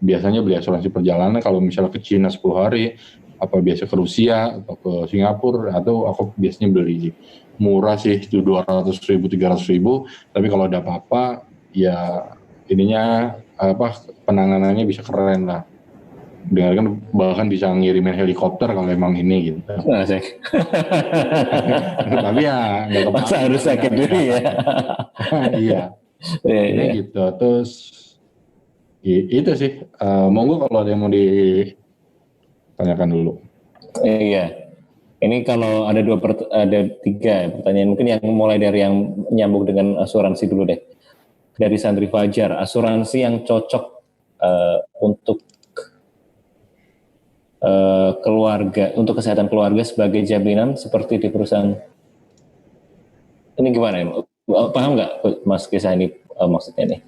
Biasanya beli asuransi perjalanan. Kalau misalnya ke Cina 10 hari, biasa ke Rusia atau ke Singapura, atau aku biasanya beli murah sih itu 200.000, 300.000. Tapi kalau ada apa-apa, ya ininya penanganannya bisa keren lah. Dengarkan bahkan bisa ngirimin helikopter kalau emang ini gitu. Tapi ya nggak kepakai. Harus sakit dulu ya. Iya. Ini gitu. Terus itu sih. Monggo kalau ada yang mau ditanyakan dulu. Iya. Ini kalau ada 3 pertanyaan, mungkin yang mulai dari yang nyambung dengan asuransi dulu deh. Dari Sandri Fajar, asuransi yang cocok untuk keluarga, untuk kesehatan keluarga sebagai jaminan seperti di perusahaan. Ini gimana ya? Paham nggak Mas Gesa ini maksudnya nih?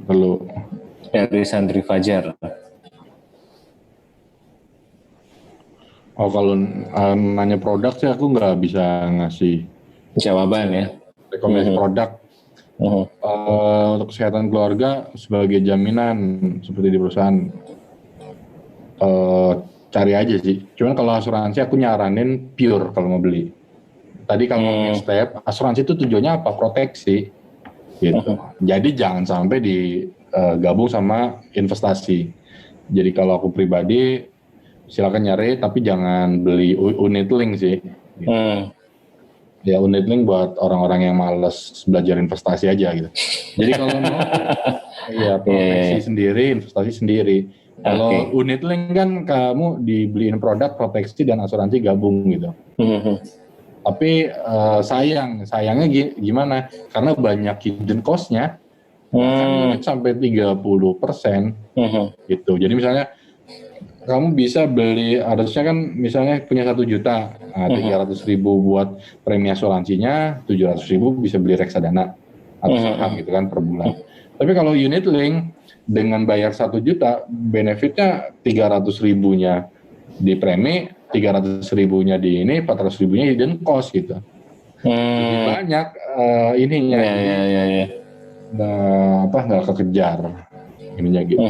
Perlu. Dari Sandri Fajar. Kalau nanya produk sih aku nggak bisa ngasih jawaban ya. Rekomendasi produk. Untuk kesehatan keluarga sebagai jaminan seperti di perusahaan. cari aja sih. Cuman kalau asuransi aku nyaranin pure kalau mau beli. Tadi kalau ngomongin step, asuransi itu tujuannya apa? Proteksi gitu. Jadi jangan sampai digabung sama investasi. Jadi kalau aku pribadi silakan nyari, tapi jangan beli unit link sih. Gitu. Ya unit link buat orang-orang yang males belajar investasi aja gitu. Jadi kalau mau ya proteksi sendiri, investasi sendiri. Kalau unit link kan kamu dibeliin produk proteksi dan asuransi gabung gitu. Tapi sayangnya gimana? Karena banyak hidden cost-nya, bahkan mungkin sampai 30% gitu. Jadi misalnya kamu bisa beli, harusnya kan misalnya punya 1 juta, 300.000 buat premi asuransinya, 700.000 bisa beli reksadana atau saham gitu kan per bulan. Tapi kalau unit link dengan bayar 1 juta, benefitnya 300.000-nya di premi, 300.000-nya di ini, 400.000-nya hidden cost gitu. Jadi banyak ininya, nggak kekejar ininya gitu.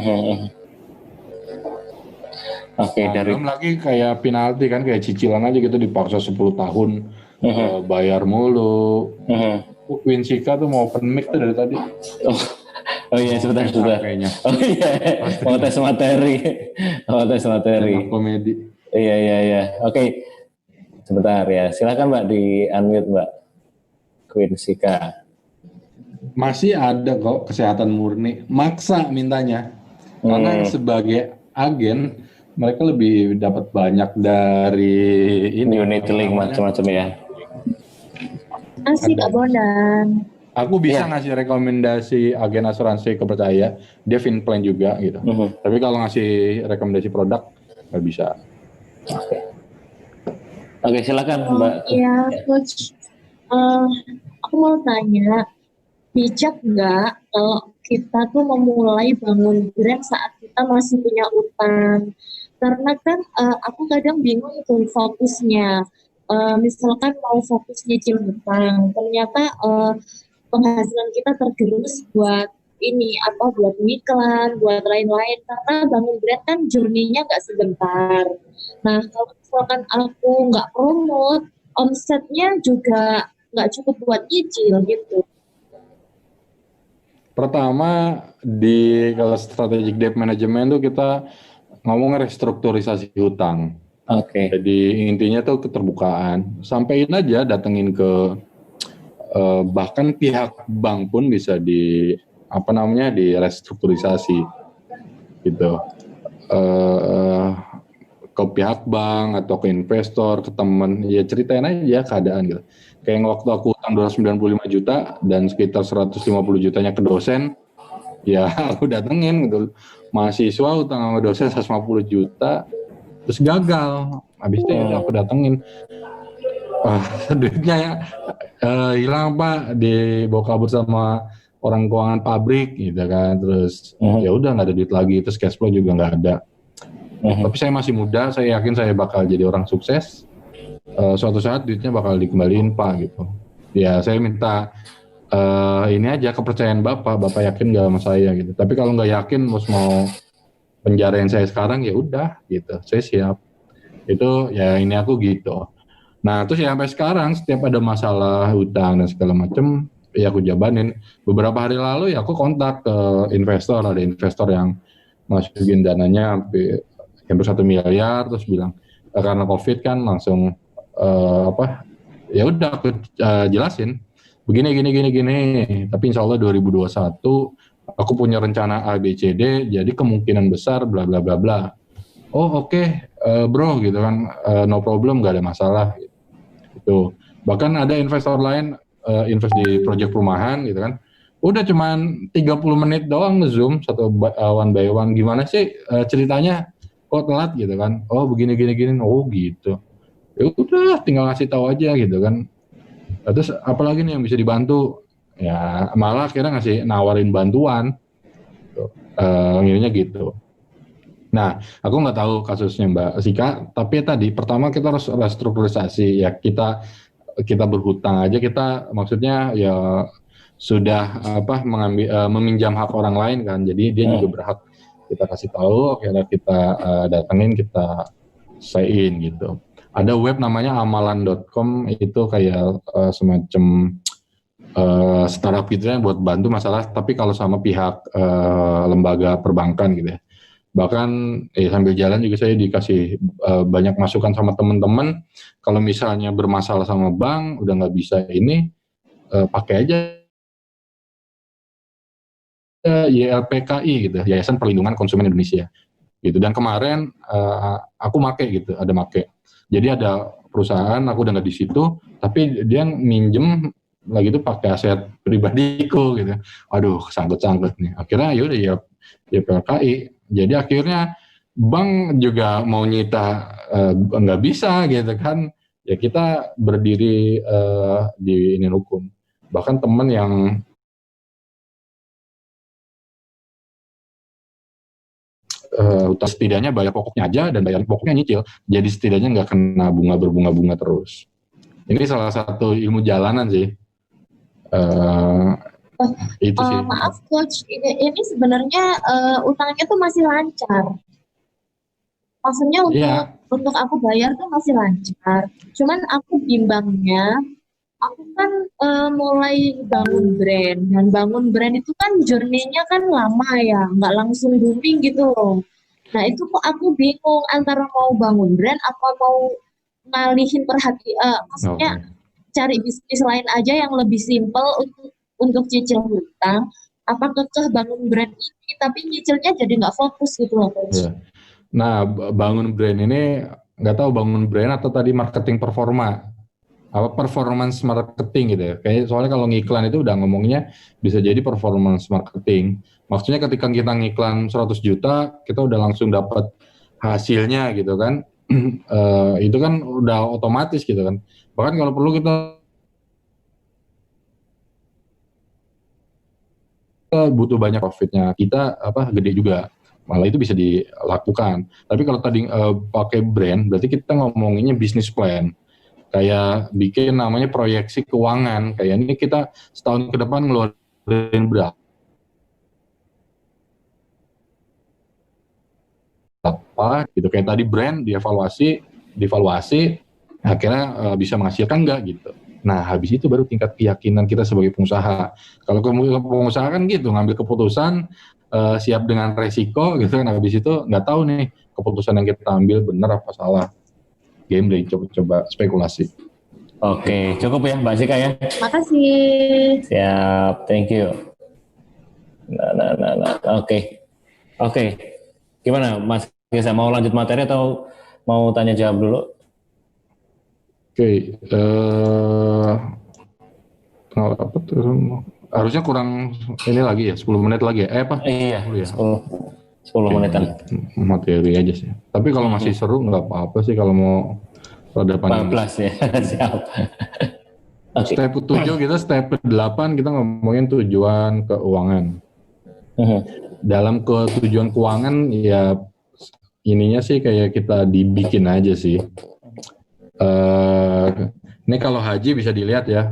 Belum lagi kayak penalti kan, kayak cicilan aja gitu dipaksa 10 tahun bayar mulu. Winsika tuh mau open mic tuh dari tadi. Oh iya, sebentar. Oh iya, mau tes materi. Komedi. Iya. Oke. Sebentar ya, silakan Mbak di unmute Mbak Winsika. Masih ada kok kesehatan murni, maksa mintanya. Karena sebagai agen mereka lebih dapat banyak dari ini unit link macam-macam ya. Masih Kak Bondan. Aku bisa ngasih rekomendasi agen asuransi kepercaya, dia Finplan juga gitu. Tapi kalau ngasih rekomendasi produk nggak bisa. Oke, silakan Mbak. Iya, Coach. Aku mau tanya, bijak nggak kalau kita tuh memulai bangun brand saat kita masih punya utang? Karena kan aku kadang bingung tuh fokusnya. Misalkan mau fokus nyicil hutang, ternyata penghasilan kita tergerus buat buat iklan, buat lain-lain. Karena bangun brand kan journey-nya nggak sebentar. Nah, kalau misalkan aku nggak promote, omsetnya juga nggak cukup buat nyicil gitu. Pertama, kalau strategic debt management tuh kita ngomong restrukturisasi hutang. Jadi intinya tuh keterbukaan. Sampaiin aja, datengin ke bahkan pihak bank pun bisa di restrukturisasi gitu. Ke pihak bank atau ke investor, ke teman, ya ceritain aja keadaan gitu. Kayak waktu aku utang 295 juta dan sekitar 150 jutanya ke dosen, ya aku datengin gitu. Mahasiswa utang sama dosen 150 juta, terus gagal. Habis itu aku datengin. Duitnya hilang Pak, dibawa kabur sama orang keuangan pabrik gitu kan. Terus ya udah nggak ada duit lagi, terus cash flow juga nggak ada. Tapi saya masih muda, saya yakin saya bakal jadi orang sukses. Suatu saat duitnya bakal dikembaliin Pak gitu. Ya saya minta ini aja kepercayaan Bapak yakin nggak sama saya gitu. Tapi kalau nggak yakin mau penjarain saya sekarang ya udah gitu, saya siap. Itu ya ini aku gitu. Nah terus ya sampai sekarang setiap ada masalah hutang dan segala macem ya aku jabanin. Beberapa hari lalu ya aku kontak ke investor, ada investor yang masukin dananya hampir 1 miliar, terus bilang karena COVID kan langsung ya udah aku jelasin begini tapi insya Allah 2021 aku punya rencana A B C D, jadi kemungkinan besar bla bla bla bla. Oke, bro gitu kan, no problem, gak ada masalah gitu. Bahkan ada investor lain invest di proyek perumahan gitu kan, udah cuman 30 menit doang nge-zoom satu one by one, gimana sih ceritanya kok telat gitu kan, oh begini oh gitu. Ya udah tinggal ngasih tahu aja gitu kan. Terus apalagi nih yang bisa dibantu, ya malah akhirnya nawarin bantuan ininya gitu. Nah aku nggak tahu kasusnya Mbak Sika, tapi tadi pertama kita harus restrukturisasi ya, kita berhutang aja, kita maksudnya ya sudah meminjam hak orang lain kan, jadi dia juga berhak kita kasih tahu, akhirnya kita datengin, kita sign gitu. Ada web namanya amalan.com, itu kayak semacam startup gitu ya buat bantu masalah, tapi kalau sama pihak lembaga perbankan gitu ya. Bahkan sambil jalan juga saya dikasih banyak masukan sama teman-teman, kalau misalnya bermasalah sama bank udah nggak bisa ini, pakai aja YLPKI gitu, Yayasan Perlindungan Konsumen Indonesia gitu. Dan kemarin aku make gitu, ada make. Jadi ada perusahaan, aku udah nggak di situ, tapi dia minjem lagi itu pakai aset pribadiku gitu. Aduh, sangkut-sangkut nih. Akhirnya yaudah ya PLKI. Jadi akhirnya bank juga mau nyita nggak bisa gitu kan. Ya kita berdiri di ini hukum. Bahkan teman yang setidaknya bayar pokoknya aja dan bayar pokoknya nyicil, jadi setidaknya nggak kena bunga berbunga-bunga terus. Ini salah satu ilmu jalanan sih. Itu sih. Maaf coach, ini sebenarnya utangnya tuh masih lancar. Maksudnya untuk aku bayar tuh masih lancar. Cuman aku bimbangnya, aku kan mulai bangun brand, dan bangun brand itu kan journey-nya kan lama ya, nggak langsung booming gitu loh. Nah itu kok aku bingung antara mau bangun brand apa mau ngalihin maksudnya cari bisnis lain aja yang lebih simpel untuk cicil hutang, apa kekeh bangun brand ini tapi nyicilnya jadi nggak fokus gitu loh coach. Yeah. Nah, bangun brand ini nggak tahu bangun brand atau tadi marketing performa, apa performance marketing gitu ya. Kayak soalnya kalau ngiklan itu udah ngomongnya bisa jadi performance marketing. Maksudnya ketika kita ngiklan 100 juta, kita udah langsung dapat hasilnya gitu kan. Itu kan udah otomatis gitu kan. Bahkan kalau perlu kita butuh banyak profitnya, kita gede juga. Malah itu bisa dilakukan. Tapi kalau tadi pakai brand, berarti kita ngomonginnya bisnis plan. Kayak bikin namanya proyeksi keuangan. Kayak ini kita setahun ke depan ngeluarin berapa gitu. Kayak tadi brand dievaluasi, akhirnya bisa menghasilkan nggak gitu. Nah, habis itu baru tingkat keyakinan kita sebagai pengusaha. Kalau pengusaha kan gitu, ngambil keputusan, siap dengan resiko gitu kan, habis itu nggak tahu nih keputusan yang kita ambil benar apa salah. Game coba spekulasi. Oke, cukup ya Mbak Zika ya. Makasih. Siap, thank you. Nah. Oke. Gimana Mas Gesa, mau lanjut materi atau mau tanya jawab dulu? Oke, apa tuh? Harusnya kurang ini lagi ya, 10 menit lagi ya? Iya, 10 menitan. Materi aja sih. Tapi kalau masih seru nggak apa-apa sih kalau mau rada panjang. 14 ya, siap. Step 7 kita, step 8 kita ngomongin tujuan keuangan. Dalam tujuan keuangan ya ininya sih kayak kita dibikin aja sih. Ini kalau haji bisa dilihat ya,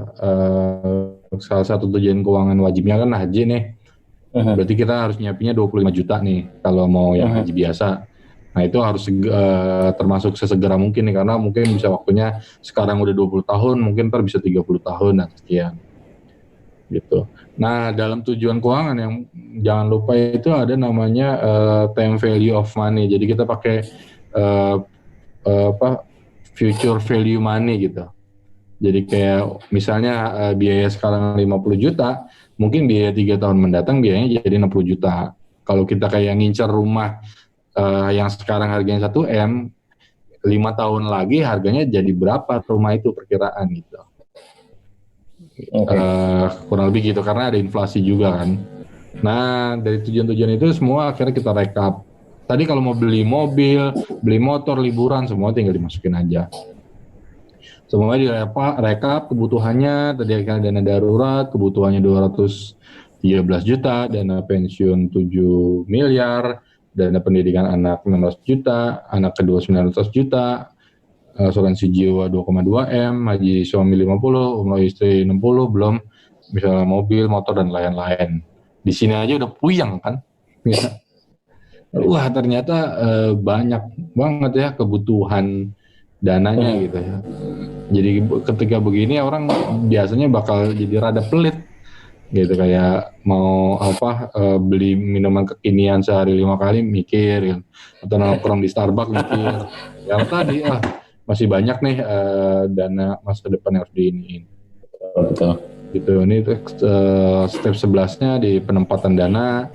salah satu tujuan keuangan wajibnya kan haji nih. Berarti kita harus nyiapinnya 25 juta nih kalau mau yang haji biasa. Nah itu harus termasuk sesegera mungkin nih, karena mungkin bisa waktunya sekarang udah 20 tahun, mungkin ntar bisa 30 tahun dan sekian. Gitu. Nah dalam tujuan keuangan yang jangan lupa itu ada namanya time value of money. Jadi kita pakai future value money gitu. Jadi kayak misalnya biaya sekarang 50 juta, mungkin biaya 3 tahun mendatang biayanya jadi 60 juta. Kalau kita kayak ngincer rumah yang sekarang harganya 1M, 5 tahun lagi harganya jadi berapa rumah itu perkiraan gitu. Kurang lebih gitu, karena ada inflasi juga kan. Nah dari tujuan-tujuan itu semua akhirnya kita rekap. Tadi kalau mau beli mobil, beli motor, liburan, semua tinggal dimasukin aja. Semua direkap kebutuhannya, tadi ada dana darurat, kebutuhannya 213 juta, dana pensiun 7 miliar, dana pendidikan anak 19 juta, anak kedua 19 juta, asuransi jiwa 2,2 M, haji suami 50, umroh istri 60, belum misalnya mobil, motor, dan lain-lain. Di sini aja udah puyeng kan? wah ternyata banyak banget ya kebutuhan dananya gitu ya. Jadi ketika begini orang biasanya bakal jadi rada pelit gitu, kayak mau beli minuman kekinian sehari 5 kali mikir gitu. Atau nongkrong di Starbucks mikir. Yang tadi masih banyak nih dana masa depan yang harus diiniin. Betul. Gitu. Ini step 11-nya di penempatan dana.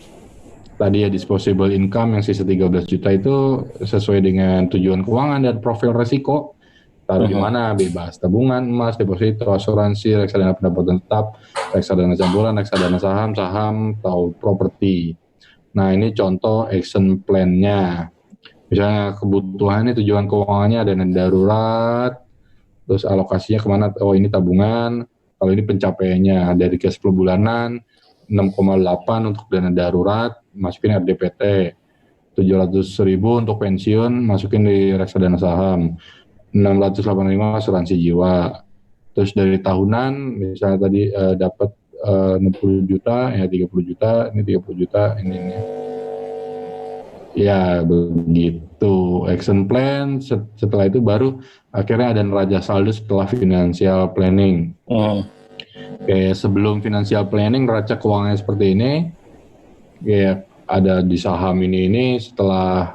Tadi ya disposable income yang sisa 13 juta itu sesuai dengan tujuan keuangan dan profil resiko. Taruh di mana? Bebas tabungan, emas, deposito, asuransi, reksadana pendapatan tetap, reksadana campuran, reksadana saham, atau properti. Nah, ini contoh action plan-nya. Misalnya kebutuhannya, tujuan keuangannya ada dana darurat, terus alokasinya kemana? Oh, ini tabungan. Kalau ini pencapaiannya dari cash flow bulanan 6,8 untuk dana darurat, masukin RDPT. 700.000 untuk pensiun, masukin di reksadana saham. 685 asuransi jiwa. Terus dari tahunan, misalnya tadi dapat 60 juta, ya 30 juta, ini 30 juta, ini. Ya begitu, action plan. Setelah itu baru akhirnya ada neraca saldo setelah financial planning. Kayak sebelum financial planning neraca keuangannya seperti ini, kayak ada di saham ini setelah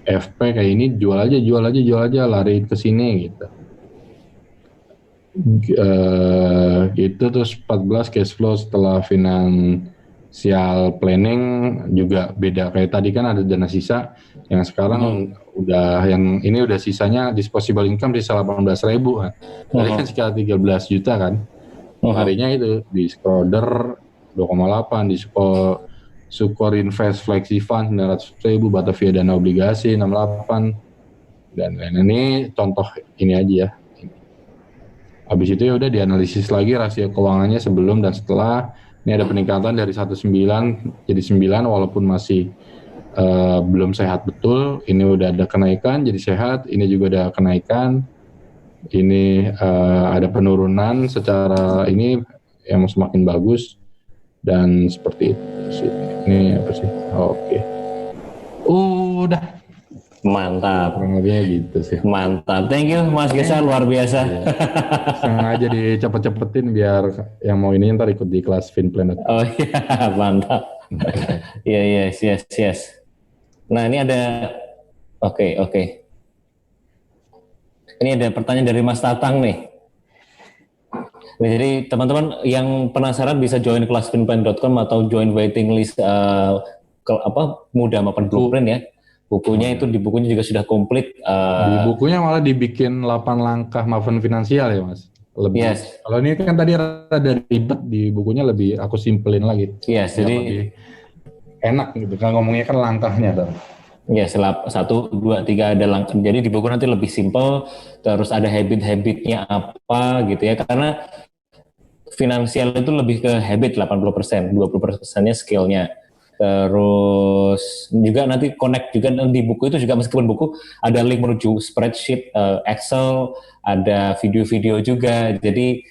FP kayak ini jual aja lari ke sini gitu. Gitu. Terus 14 cash flow setelah financial planning juga beda, kayak tadi kan ada dana sisa yang sekarang yang ini udah sisanya disposable income sisa 18.000 kan. Tadi kan sekitar 13 juta kan. Harinya itu di Schroder 2,8, di Sukor Invest Flexi Fund 900.000, Batavia Dana Obligasi 68, dan lain-lain. Ini contoh ini aja ya. Habis itu ya udah dianalisis lagi rasio keuangannya sebelum dan setelah. Ini ada peningkatan dari 19 jadi 9 walaupun masih belum sehat betul. Ini udah ada kenaikan jadi sehat, ini juga ada kenaikan. Ini ada penurunan secara ini yang semakin bagus dan seperti itu sih. Ini apa sih? Oke. Udah. Mantap. Kurang lebihnya gitu sih. Mantap. Thank you Mas Gesa, luar biasa. Sengaja dicepet-cepetin biar yang mau ini ntar ikut di kelas FinPlanet. Oh iya, mantap. Iya, yes. Nah ini ada, oke. Ini ada pertanyaan dari Mas Tatang nih. Jadi teman-teman yang penasaran bisa join kelas finplan.com atau join waiting list Mudah Mapan Blueprint ya. Bukunya itu di bukunya juga sudah komplit. Di bukunya malah dibikin 8 langkah mapan finansial ya Mas. Lebih. Yes. Kalau ini kan tadi rada ribet, di bukunya lebih aku simpelin lagi. Yes, jadi lebih enak gitu kan ngomongnya kan langkahnya tuh. Ya, 1, 2, 3 ada langkah. Jadi di buku nanti lebih simpel, terus ada habit-habitnya apa gitu ya. Karena finansial itu lebih ke habit 80%, 20%-nya skillnya. Terus juga nanti connect juga di buku itu juga, meskipun buku ada link menuju spreadsheet, Excel, ada video-video juga. Jadi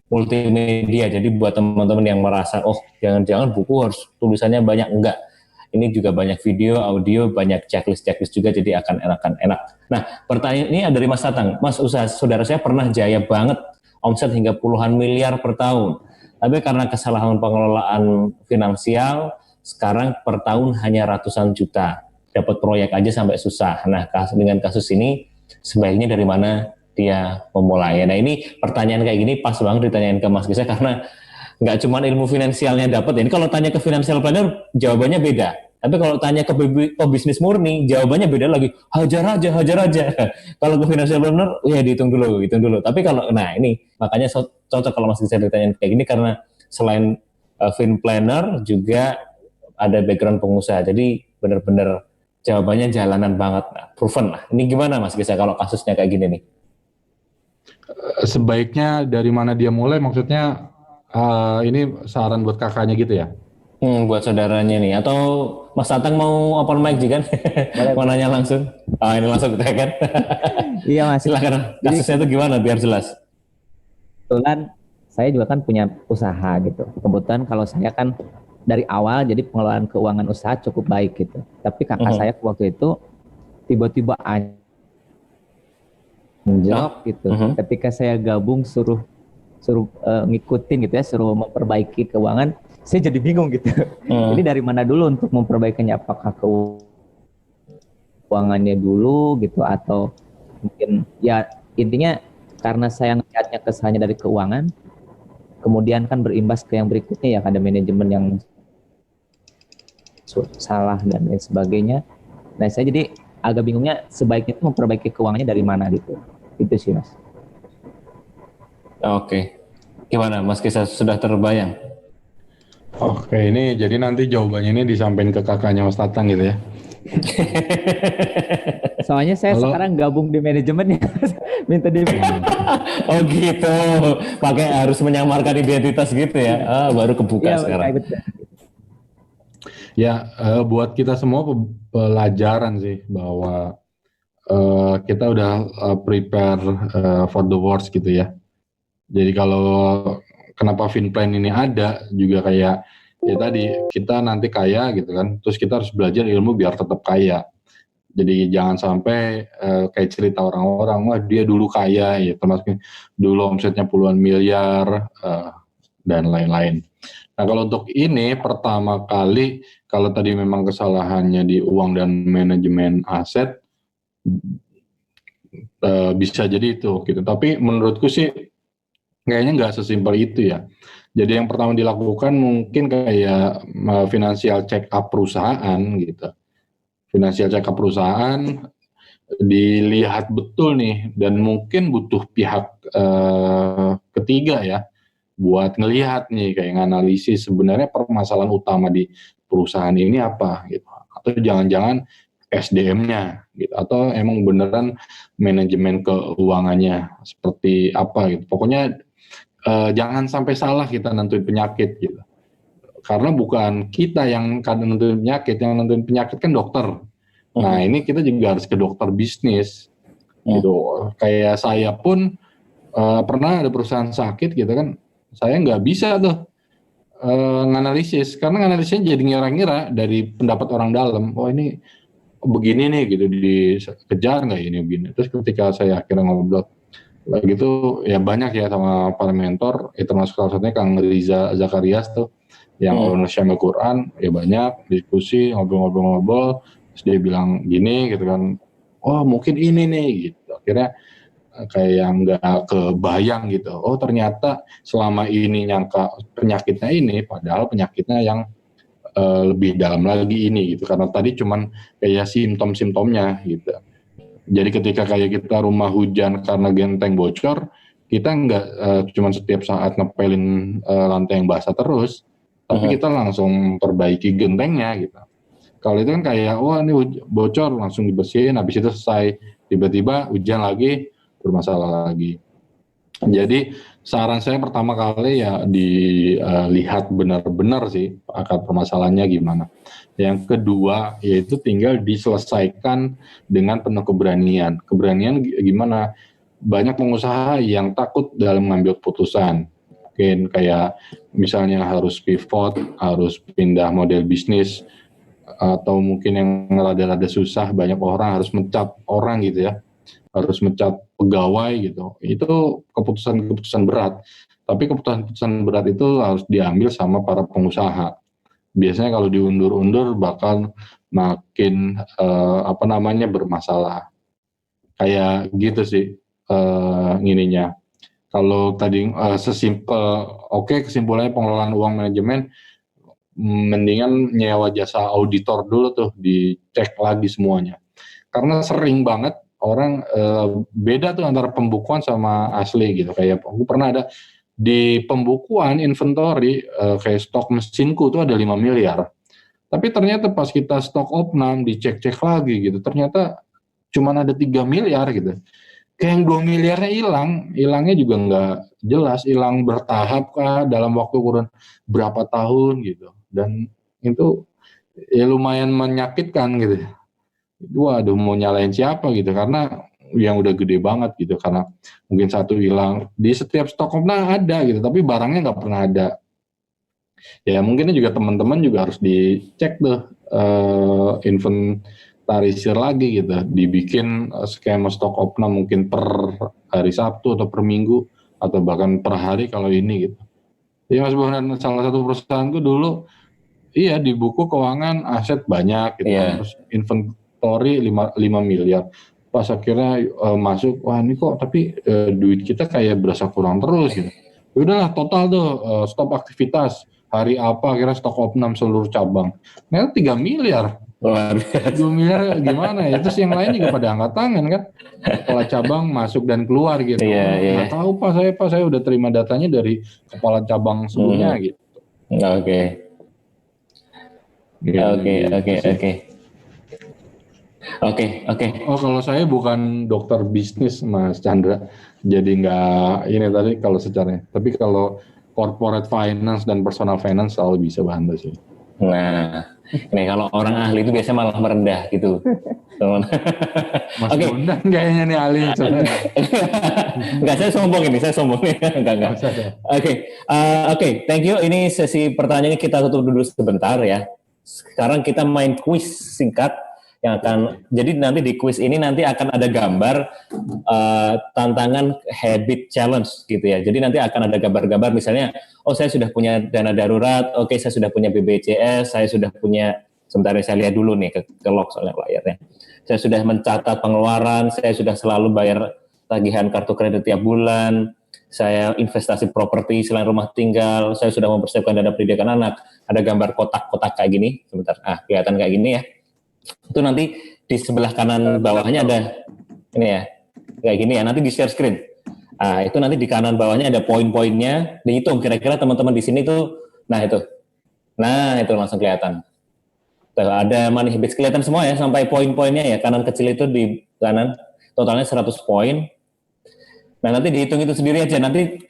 multimedia. Jadi buat teman-teman yang merasa jangan-jangan buku harus tulisannya banyak, enggak. Ini juga banyak video, audio, banyak checklist juga, jadi akan enak. Nah, pertanyaan ini ada dari Mas Tatang. Mas, saudara saya pernah jaya banget, omset hingga puluhan miliar per tahun. Tapi karena kesalahan pengelolaan finansial, sekarang per tahun hanya ratusan juta. Dapat proyek aja sampai susah. Nah, dengan kasus ini, sebaiknya dari mana dia memulai? Nah, ini pertanyaan kayak gini pas banget ditanyain ke Mas Gesa, karena nggak cuma ilmu finansialnya dapat. Ini kalau tanya ke financial planner jawabannya beda. Tapi kalau tanya ke bisnis murni jawabannya beda lagi. Hajar aja. Kalau ke financial planner ya dihitung dulu. Tapi kalau ini makanya cocok kalau Mas bisa ditanyain kayak gini, karena selain fin planner juga ada background pengusaha. Jadi benar-benar jawabannya jalanan banget. Proven lah. Ini gimana Mas Gesa kalau kasusnya kayak gini nih? Sebaiknya dari mana dia mulai, maksudnya ini saran buat kakaknya gitu ya? Buat saudaranya nih, atau Mas Tatang mau open mic juga kan? Mau nanya langsung? Ini langsung kita kan? Iya Mas. Silakan. Kasusnya itu gimana biar jelas? Kebetulan saya juga kan punya usaha gitu. Kebetulan kalau saya kan dari awal jadi pengelolaan keuangan usaha cukup baik gitu. Tapi kakak saya waktu itu tiba-tiba anjlok gitu. Ketika saya gabung suruh ngikutin gitu ya, suruh memperbaiki keuangan, saya jadi bingung gitu. Ini dari mana dulu untuk memperbaikinya? Apakah keuangannya dulu gitu, atau mungkin ya intinya karena saya ngeliatnya kesannya dari keuangan, kemudian kan berimbas ke yang berikutnya ya, ada manajemen yang salah dan lain sebagainya. Nah saya jadi agak bingungnya sebaiknya itu memperbaiki keuangannya dari mana gitu. Itu sih Mas. Oke. Gimana Mas Kisah, sudah terbayang? Oke, ini jadi nanti jawabannya ini disampaikan ke kakaknya Mas Tatang gitu ya. Soalnya saya sekarang gabung di manajemennya, minta di. Oh gitu, pakai harus menyamarkan identitas gitu ya. Baru kebuka Ya, sekarang. Ya, buat kita semua pelajaran sih bahwa kita udah prepare for the worst gitu ya. Jadi kalau kenapa Finplan ini ada juga kayak ya tadi kita nanti kaya gitu kan, terus kita harus belajar ilmu biar tetap kaya. Jadi jangan sampai kayak cerita orang-orang, wah dia dulu kaya ya, termasuk dulu omsetnya puluhan miliar dan lain-lain. Nah kalau untuk ini pertama kali, kalau tadi memang kesalahannya di uang dan manajemen aset, bisa jadi itu gitu. Tapi menurutku sih kayaknya nggak sesimpel itu ya. Jadi yang pertama dilakukan mungkin kayak financial check up perusahaan gitu. Financial check up perusahaan dilihat betul nih, dan mungkin butuh pihak ketiga ya buat ngelihat nih, kayak nganalisis sebenarnya permasalahan utama di perusahaan ini apa gitu, atau jangan-jangan SDM-nya gitu, atau emang beneran manajemen keuangannya seperti apa gitu. Pokoknya jangan sampai salah kita nentuin penyakit gitu, karena bukan kita yang kadang nentuin penyakit, yang nentuin penyakit kan dokter. Nah ini kita juga harus ke dokter bisnis gitu. Kayak saya pun pernah ada perusahaan sakit gitu kan, saya nggak bisa tuh nganalisis, karena nganalisisnya jadi ngira-ngira dari pendapat orang dalam. Oh ini begini nih gitu, dikejar nggak ini begini. Terus ketika saya akhirnya ngobrol gitu ya, banyak ya sama para mentor, termasuk salah satunya Kang Riza Zakarias tuh yang owner Syamil Quran, ya banyak diskusi, ngobrol-ngobrol, terus dia bilang gini gitu kan, oh mungkin ini nih gitu. Akhirnya kayak yang nggak kebayang gitu, oh ternyata selama ini nyangka penyakitnya ini, padahal penyakitnya yang lebih dalam lagi ini gitu, karena tadi cuman kayak simptom-simptomnya gitu. Jadi ketika kayak kita rumah hujan karena genteng bocor, kita nggak cuman setiap saat ngepelin lantai yang basah terus, tapi kita langsung perbaiki gentengnya gitu. Kalau itu kan kayak wah ini bocor langsung dibersihin, habis itu selesai, tiba-tiba hujan lagi bermasalah lagi. Jadi saran saya pertama kali ya dilihat benar-benar sih akar permasalahannya gimana. Yang kedua yaitu tinggal diselesaikan dengan penuh keberanian. Keberanian gimana? Banyak pengusaha yang takut dalam mengambil keputusan. Mungkin kayak misalnya harus pivot, harus pindah model bisnis, atau mungkin yang rada-rada susah, banyak orang harus mencat orang gitu ya, harus mencat pegawai gitu. Itu keputusan-keputusan berat. Tapi keputusan-keputusan berat itu harus diambil sama para pengusaha. Biasanya kalau diundur-undur bakal makin bermasalah. Kayak gitu sih ininya. Kalau tadi sesimpel, kesimpulannya pengelolaan uang manajemen, mendingan nyewa jasa auditor dulu tuh, dicek lagi semuanya. Karena sering banget orang beda tuh antara pembukuan sama asli gitu. Kayak aku pernah ada di pembukuan inventory kayak stok mesinku tuh ada 5 miliar. Tapi ternyata pas kita stok opnam dicek-cek lagi gitu, ternyata cuma ada 3 miliar gitu. Kayak yang 2 miliarnya hilangnya juga nggak jelas, hilang bertahap kah, dalam waktu kurun berapa tahun gitu. Dan itu ya lumayan menyakitkan gitu. Waduh, mau nyalain siapa gitu, karena yang udah gede banget gitu, karena mungkin satu hilang. Di setiap stok opnam ada gitu, tapi barangnya nggak pernah ada. Ya mungkin juga teman-teman juga harus dicek tuh inventarisir lagi gitu, dibikin skema stok opnam mungkin per hari Sabtu atau per minggu atau bahkan per hari kalau ini gitu. Ya Mas Bonan, salah satu perusahaanku dulu iya di buku keuangan aset banyak gitu, terus inventory 5 miliar. Pas akhirnya masuk, wah ini kok tapi duit kita kayak berasa kurang terus gitu. Udahlah total tuh stop aktivitas hari apa akhirnya stok opnam seluruh cabang. Nah 3 miliar. 2 miliar gimana ya? Terus yang lain juga pada angkat tangan kan. Kepala cabang masuk dan keluar gitu. Nggak tahu Pak, saya udah terima datanya dari kepala cabang sebelumnya gitu. Oke. Oh kalau saya bukan dokter bisnis Mas Chandra, jadi nggak ini tadi kalau secaranya. Tapi kalau corporate finance dan personal finance selalu bisa bantu sih. Nah, ini kalau orang ahli itu biasanya malah merendah gitu. Mas Bondan kayaknya nih ahli. Enggak, saya sombong ini, enggak. Oke, thank you. Ini sesi pertanyaannya kita tutup dulu sebentar ya. Sekarang kita main quiz singkat yang akan, jadi nanti di quiz ini nanti akan ada gambar tantangan habit challenge gitu ya. Jadi nanti akan ada gambar-gambar misalnya, oh saya sudah punya dana darurat, oke saya sudah punya BPJS, saya sudah punya, sebentar ya saya lihat dulu nih ke lock soalnya layarnya. Saya sudah mencatat pengeluaran, saya sudah selalu bayar tagihan kartu kredit tiap bulan, saya investasi properti selain rumah tinggal, saya sudah mempersiapkan dana pendidikan anak. Ada gambar kotak-kotak kayak gini, sebentar. Kelihatan kayak gini ya. Itu nanti di sebelah kanan bawahnya ada ini ya, kayak gini ya. Nanti di share screen. Itu nanti di kanan bawahnya ada poin-poinnya. Dihitung kira-kira teman-teman di sini tuh, nah itu langsung kelihatan. Tuh, ada money habits kelihatan semua ya, sampai poin-poinnya ya. Kanan kecil itu di kanan, totalnya 100 poin. Nah nanti dihitung itu sendiri aja. Nanti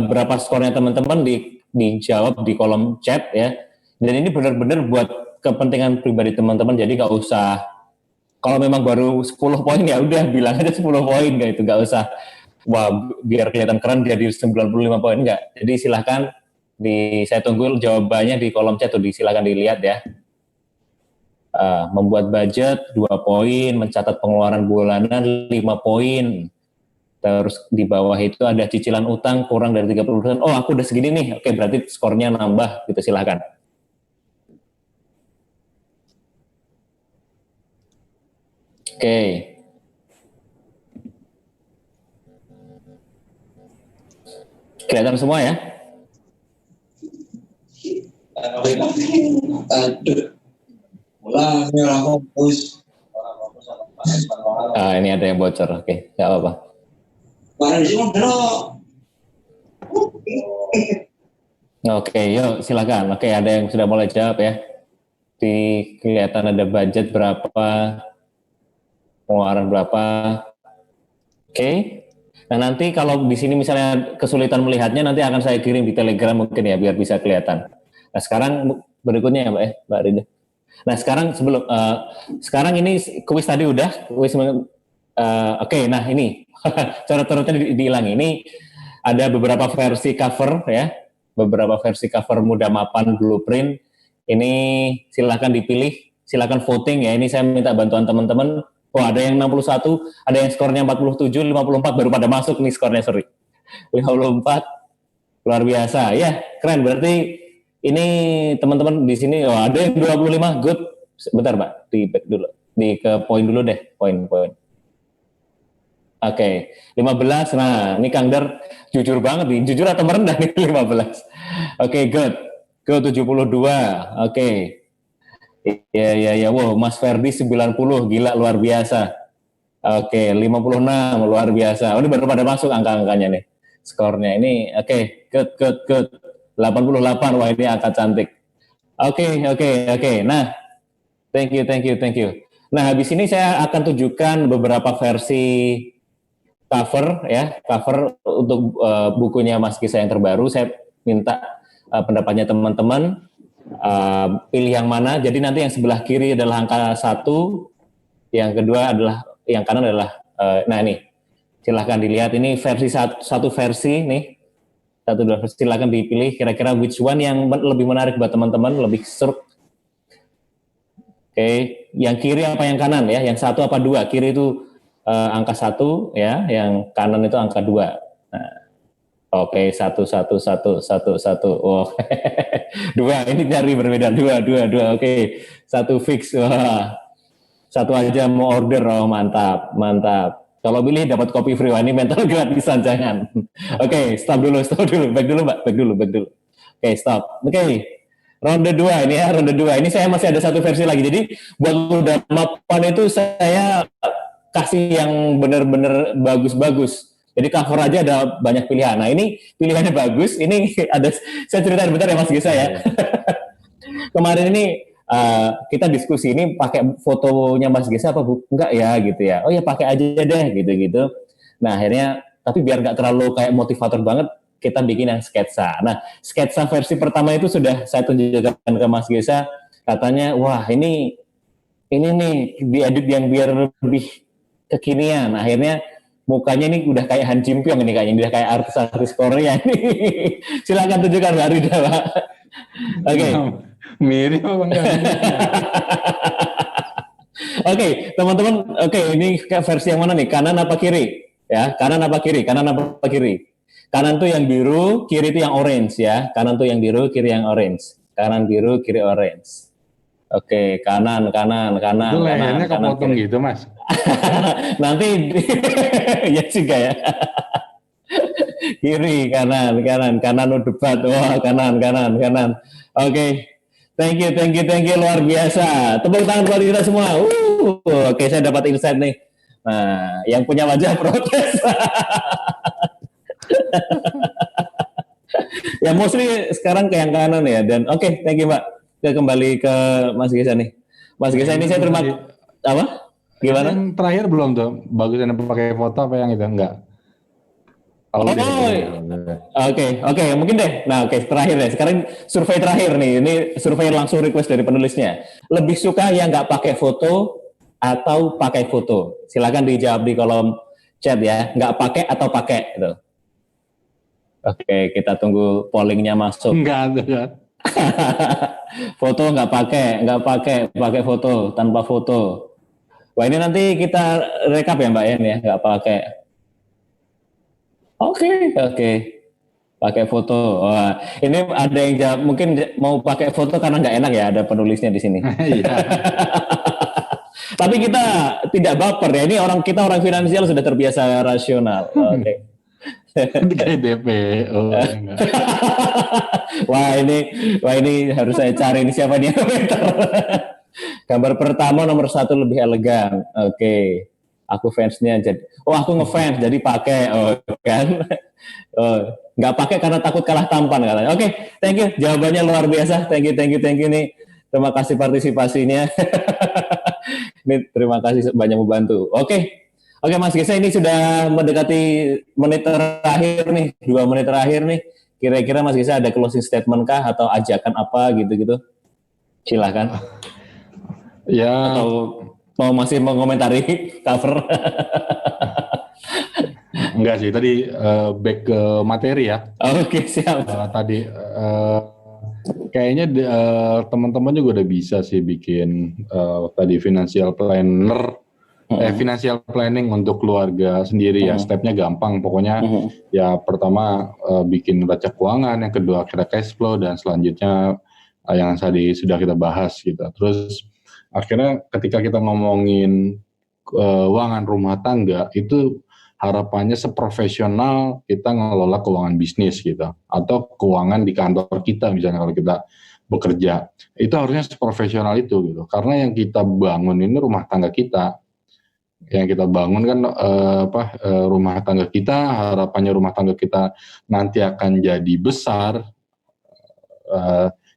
berapa skornya teman-teman dijawab di kolom chat ya. Dan ini benar-benar buat kepentingan pribadi teman-teman, jadi nggak usah, kalau memang baru 10 poin ya udah bilang aja 10 poin, nggak usah wah biar kelihatan keren jadi 95 poin, nggak. Jadi silahkan saya tunggu jawabannya di kolom chat tuh, silahkan dilihat ya. Membuat budget 2 poin, mencatat pengeluaran bulanan 5 poin. Terus di bawah itu ada cicilan utang kurang dari 30%. Oh aku udah segini nih, oke berarti skornya nambah gitu, silahkan. Oke. Kelihatan semua ya? Ini ada yang bocor, oke, nggak apa-apa. Oke, yuk silakan. Oke, ada yang sudah mulai jawab ya. Kelihatan ada budget berapa, pengeluaran berapa. Oke. Nah nanti kalau di sini misalnya kesulitan melihatnya, nanti akan saya kirim di Telegram mungkin ya, biar bisa kelihatan. Nah sekarang berikutnya ya Mbak Rida. Nah sekarang ini kuis tadi udah, oke, nah ini coret-coretnya dihilangi. Ini ada beberapa versi cover ya, beberapa versi cover mudah mapan blueprint. Ini silakan dipilih, silakan voting ya. Ini saya minta bantuan teman-teman. Oh ada yang 61, ada yang skornya 47, 54 baru pada masuk nih skornya, sorry. 54, luar biasa. Ya, keren. Berarti ini teman-teman di sini, ada yang 25, good. Bentar Pak, di back dulu. Ke poin dulu deh, poin. Oke, 15. Nah, ini Kang Dar jujur banget nih. Jujur atau merendah nih 15. Oke, good. Ke 72. Oke. Ya. Wow, Mas Ferdi 90, gila luar biasa. Oke, 56 luar biasa. Ini baru pada masuk angka-angkanya nih. Skornya ini oke, good. 88, wah ini angka cantik. Oke. Nah, thank you. Nah, habis ini saya akan tunjukkan beberapa versi cover untuk bukunya Mas Kisah yang terbaru. Saya minta pendapatnya teman-teman. Pilih yang mana. Jadi nanti yang sebelah kiri adalah angka 1, yang kedua adalah, yang kanan adalah nah ini silahkan dilihat, ini versi satu versi nih, Satu dua versi, silakan dipilih kira-kira which one yang lebih menarik buat teman-teman, lebih seru. Oke, yang kiri apa yang kanan ya? Yang satu apa dua? Kiri itu angka 1 ya, yang kanan itu angka 2. Nah, oke, 1. Oh, 2 ini cari berbeda. 2. Oke, 1 fix. Wah, 1 aja mau order. Oh, mantap. Kalau pilih dapat kopi free. Wah, ini mental gratisan, jangan. Oke, stop dulu. Back dulu, Mbak. Back dulu. Oke, stop. Oke. Ronde 2 ini ya, ronde 2. Ini saya masih ada satu versi lagi. Jadi buat udah mapan itu saya kasih yang benar-benar bagus-bagus. Jadi cover aja ada banyak pilihan. Nah, ini pilihannya bagus. Ini ada, saya ceritain bentar ya Mas Gisa ya. Kemarin ini kita diskusi ini pakai fotonya Mas Gisa apa enggak ya gitu ya. Oh ya pakai aja deh gitu-gitu. Nah, akhirnya tapi biar nggak terlalu kayak motivator banget, kita bikin yang sketsa. Nah, sketsa versi pertama itu sudah saya tunjukkan ke Mas Gesa. Katanya, wah ini nih diedit yang biar lebih kekinian. Akhirnya mukanya ini udah kayak Han Jin Pyong ini kayaknya, udah kayak artis-artis Korea ini. Silakan tunjukkan Mbak Rida, Pak. Oke. Mirip apa enggak? Oke, teman-teman. Oke, ini versi yang mana nih? Kanan apa kiri? Ya, kanan apa kiri? Kanan tuh yang biru, kiri tuh yang orange ya. Kanan tuh yang biru, kiri yang orange. Kanan biru, kiri orange. Oke, kanan. Itu lehernya kepotong kiri. Gitu, Mas. Nanti ya juga ya. Kiri, kanan debat. Wah, kanan. Oke. Thank you luar biasa. Tepuk tangan buat kita semua. Oke, saya dapat insight nih. Nah, yang punya wajah protes. Ya mostly sekarang ke yang kanan ya. Dan oke, thank you Mbak. Kita kembali ke Mas Gesa nih. Mas Gesa ini saya terima apa? Gimana? Yang terakhir belum tuh. Bagusnya pakai foto apa yang itu enggak? Oke, mungkin deh. Nah, terakhir deh. Sekarang survei terakhir nih. Ini survei langsung request dari penulisnya. Lebih suka yang nggak pakai foto atau pakai foto? Silakan dijawab di kolom chat ya. Nggak pakai atau pakai gitu. Oke, kita tunggu pollingnya masuk. Enggak ada. Foto nggak pakai foto, tanpa foto. Wah, ini nanti kita rekap ya Mbak En ya, nggak pakai. Oke. Pakai foto. Wah, ini ada yang jawab, mungkin mau pakai foto karena nggak enak ya, ada penulisnya di sini. Tapi kita tidak baper ya. Ini orang finansial sudah terbiasa rasional. Oke. Kayak DPO. Wah ini harus saya cari ini siapa nih. Gambar pertama nomor 1 lebih elegan. Oke. Aku fansnya jadi. Oh aku ngefans jadi pakai. Oh kan. Oh nggak pakai karena takut kalah tampan katanya. Oke. Thank you. Jawabannya luar biasa. Thank you nih. Terima kasih partisipasinya. Ini terima kasih banyak membantu. Oke Mas Gesa, ini sudah mendekati menit terakhir nih, 2 menit terakhir nih. Kira-kira Mas Gesa ada closing statement kah atau ajakan apa gitu-gitu? Silakan. Ya. Atau mau masih mengomentari cover? Enggak sih, tadi back ke materi ya. Oke, siap. Tadi kayaknya teman-teman juga udah bisa sih bikin tadi financial planner. Financial planning untuk keluarga sendiri ya, stepnya gampang pokoknya. Ya pertama bikin neraca keuangan, yang kedua kira cash flow, dan selanjutnya yang tadi sudah kita bahas gitu. Terus akhirnya ketika kita ngomongin keuangan rumah tangga itu harapannya seprofesional kita ngelola keuangan bisnis gitu, atau keuangan di kantor kita misalnya kalau kita bekerja, itu harusnya seprofesional itu gitu. Karena yang kita bangun ini rumah tangga kita. Yang kita bangun kan rumah tangga kita, harapannya rumah tangga kita nanti akan jadi besar,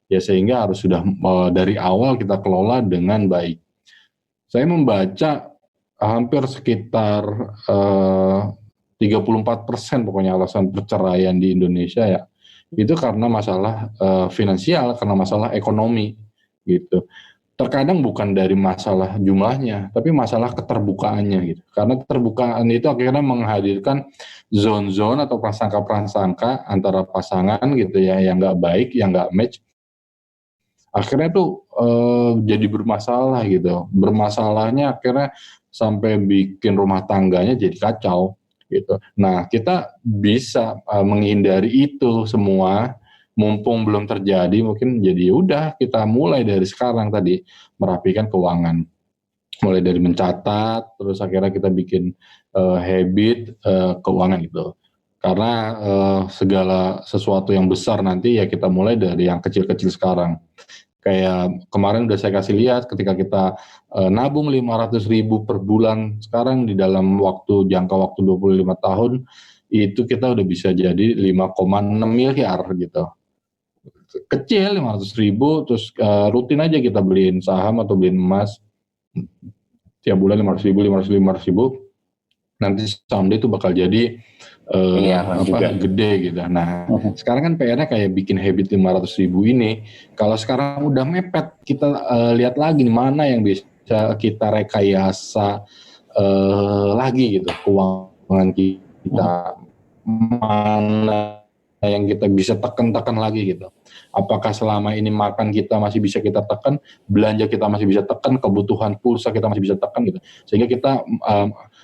ya sehingga harus sudah dari awal kita kelola dengan baik. Saya membaca hampir sekitar 34% pokoknya alasan perceraian di Indonesia ya, itu karena masalah finansial, karena masalah ekonomi gitu. terkadang bukan dari masalah jumlahnya, tapi masalah keterbukaannya gitu. Karena keterbukaan itu akhirnya menghadirkan zone-zone atau prasangka-prasangka antara pasangan gitu ya, yang nggak baik, yang nggak match. Akhirnya tuh jadi bermasalah gitu. Bermasalahnya akhirnya sampai bikin rumah tangganya jadi kacau gitu. Nah, kita bisa menghindari itu semua. Mumpung belum terjadi, mungkin jadi udah kita mulai dari sekarang tadi merapikan keuangan, mulai dari mencatat, terus akhirnya kita bikin habit keuangan gitu. Karena segala sesuatu yang besar nanti ya kita mulai dari yang kecil-kecil sekarang. Kayak kemarin udah saya kasih lihat ketika kita nabung 500.000 per bulan, sekarang di dalam jangka waktu 25 tahun itu kita udah bisa jadi 5,6 miliar gitu. Kecil 500.000, terus rutin aja kita beliin saham atau beliin emas tiap bulan 500.000, nanti someday itu bakal jadi gede gitu. Nah, sekarang kan PR-nya kayak bikin habit 500.000 ini. Kalau sekarang udah mepet, kita lihat lagi nih mana yang bisa kita rekayasa lagi gitu keuangan kita, mana yang kita bisa tekan lagi gitu. Apakah selama ini makan kita masih bisa kita tekan, belanja kita masih bisa tekan, kebutuhan pulsa kita masih bisa tekan gitu. Sehingga kita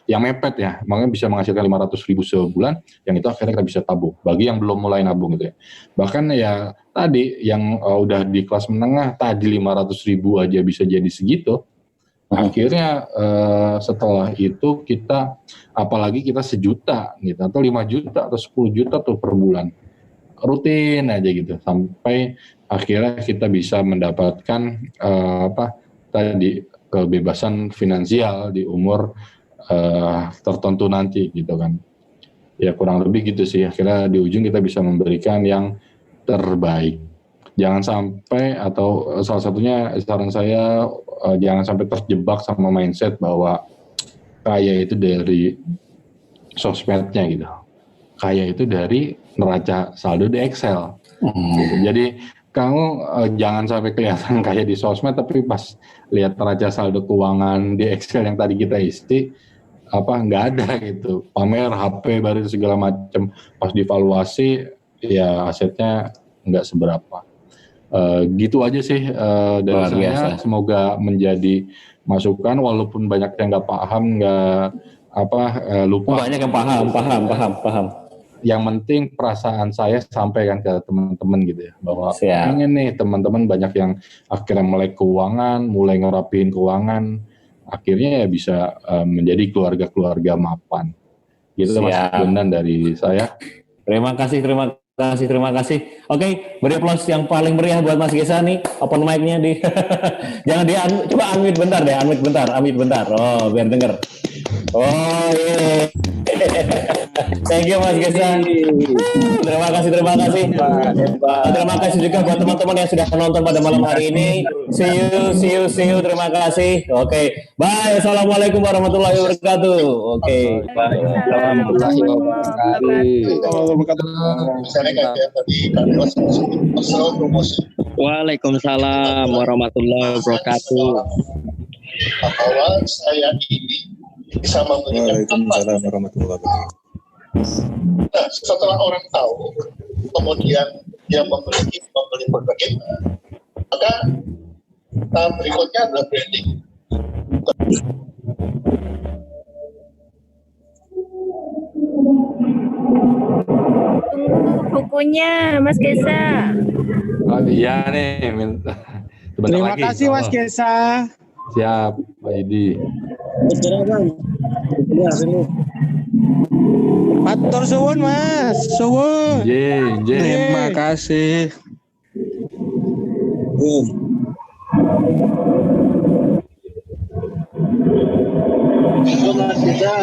yang mepet ya, makanya bisa menghasilkan 500.000 sebulan, yang itu akhirnya kita bisa tabung. Bagi yang belum mulai nabung gitu ya. Bahkan ya tadi yang udah di kelas menengah, tadi 500.000 aja bisa jadi segitu. Akhirnya setelah itu kita, apalagi kita 1 juta gitu, atau 5 juta atau 10 juta tuh per bulan. Rutin aja gitu sampai akhirnya kita bisa mendapatkan kebebasan finansial di umur tertentu nanti gitu kan. Ya kurang lebih gitu sih, akhirnya di ujung kita bisa memberikan yang terbaik. Jangan sampai, atau salah satunya saran saya, jangan sampai terjebak sama mindset bahwa kaya itu dari sosmednya gitu. Kaya itu dari neraca saldo di Excel. Gitu. Jadi kamu jangan sampai kelihatan kaya di sosmed, tapi pas lihat neraca saldo keuangan di Excel yang tadi kita isi, nggak ada gitu. Pamer HP baru segala macam, pas divaluasi ya asetnya nggak seberapa. Gitu aja sih dari saya. Semoga menjadi masukan, walaupun banyak yang nggak paham, lupa. Banyak yang paham. Yang penting perasaan saya sampaikan ke teman-teman gitu ya, bahwa pengen nih teman-teman banyak yang akhirnya melek keuangan, mulai ngerapiin keuangan, akhirnya ya bisa menjadi keluarga-keluarga mapan. Gitu Mas Bondan dari saya. Terima kasih. Oke, beri aplaus yang paling meriah buat Mas Gesa nih. Open mic-nya di jangan coba unmute bentar. Oh, biar denger. Oh, iya. Thank you Mas Gesa. Terima kasih. Terima kasih juga buat teman-teman yang sudah menonton pada malam hari ini. See you. Terima kasih. Oke. Bye. Assalamualaikum warahmatullahi wabarakatuh. Oke. Bye. Warahmatullahi wabarakatuh. Waalaikumsalam warahmatullahi wabarakatuh. Bahwa saya ini bisa memberikan apa? Nah, setelah orang tahu, kemudian dia membeli berbagai, maka tahap berikutnya adalah branding. Tunggu bukunya, Mas Gesa. Oh, iya nih, terima kasih Mas Gesa. Siap, Pak Idi. Matur suwun Mas, suwun. Terima kasih. Mas Gesa.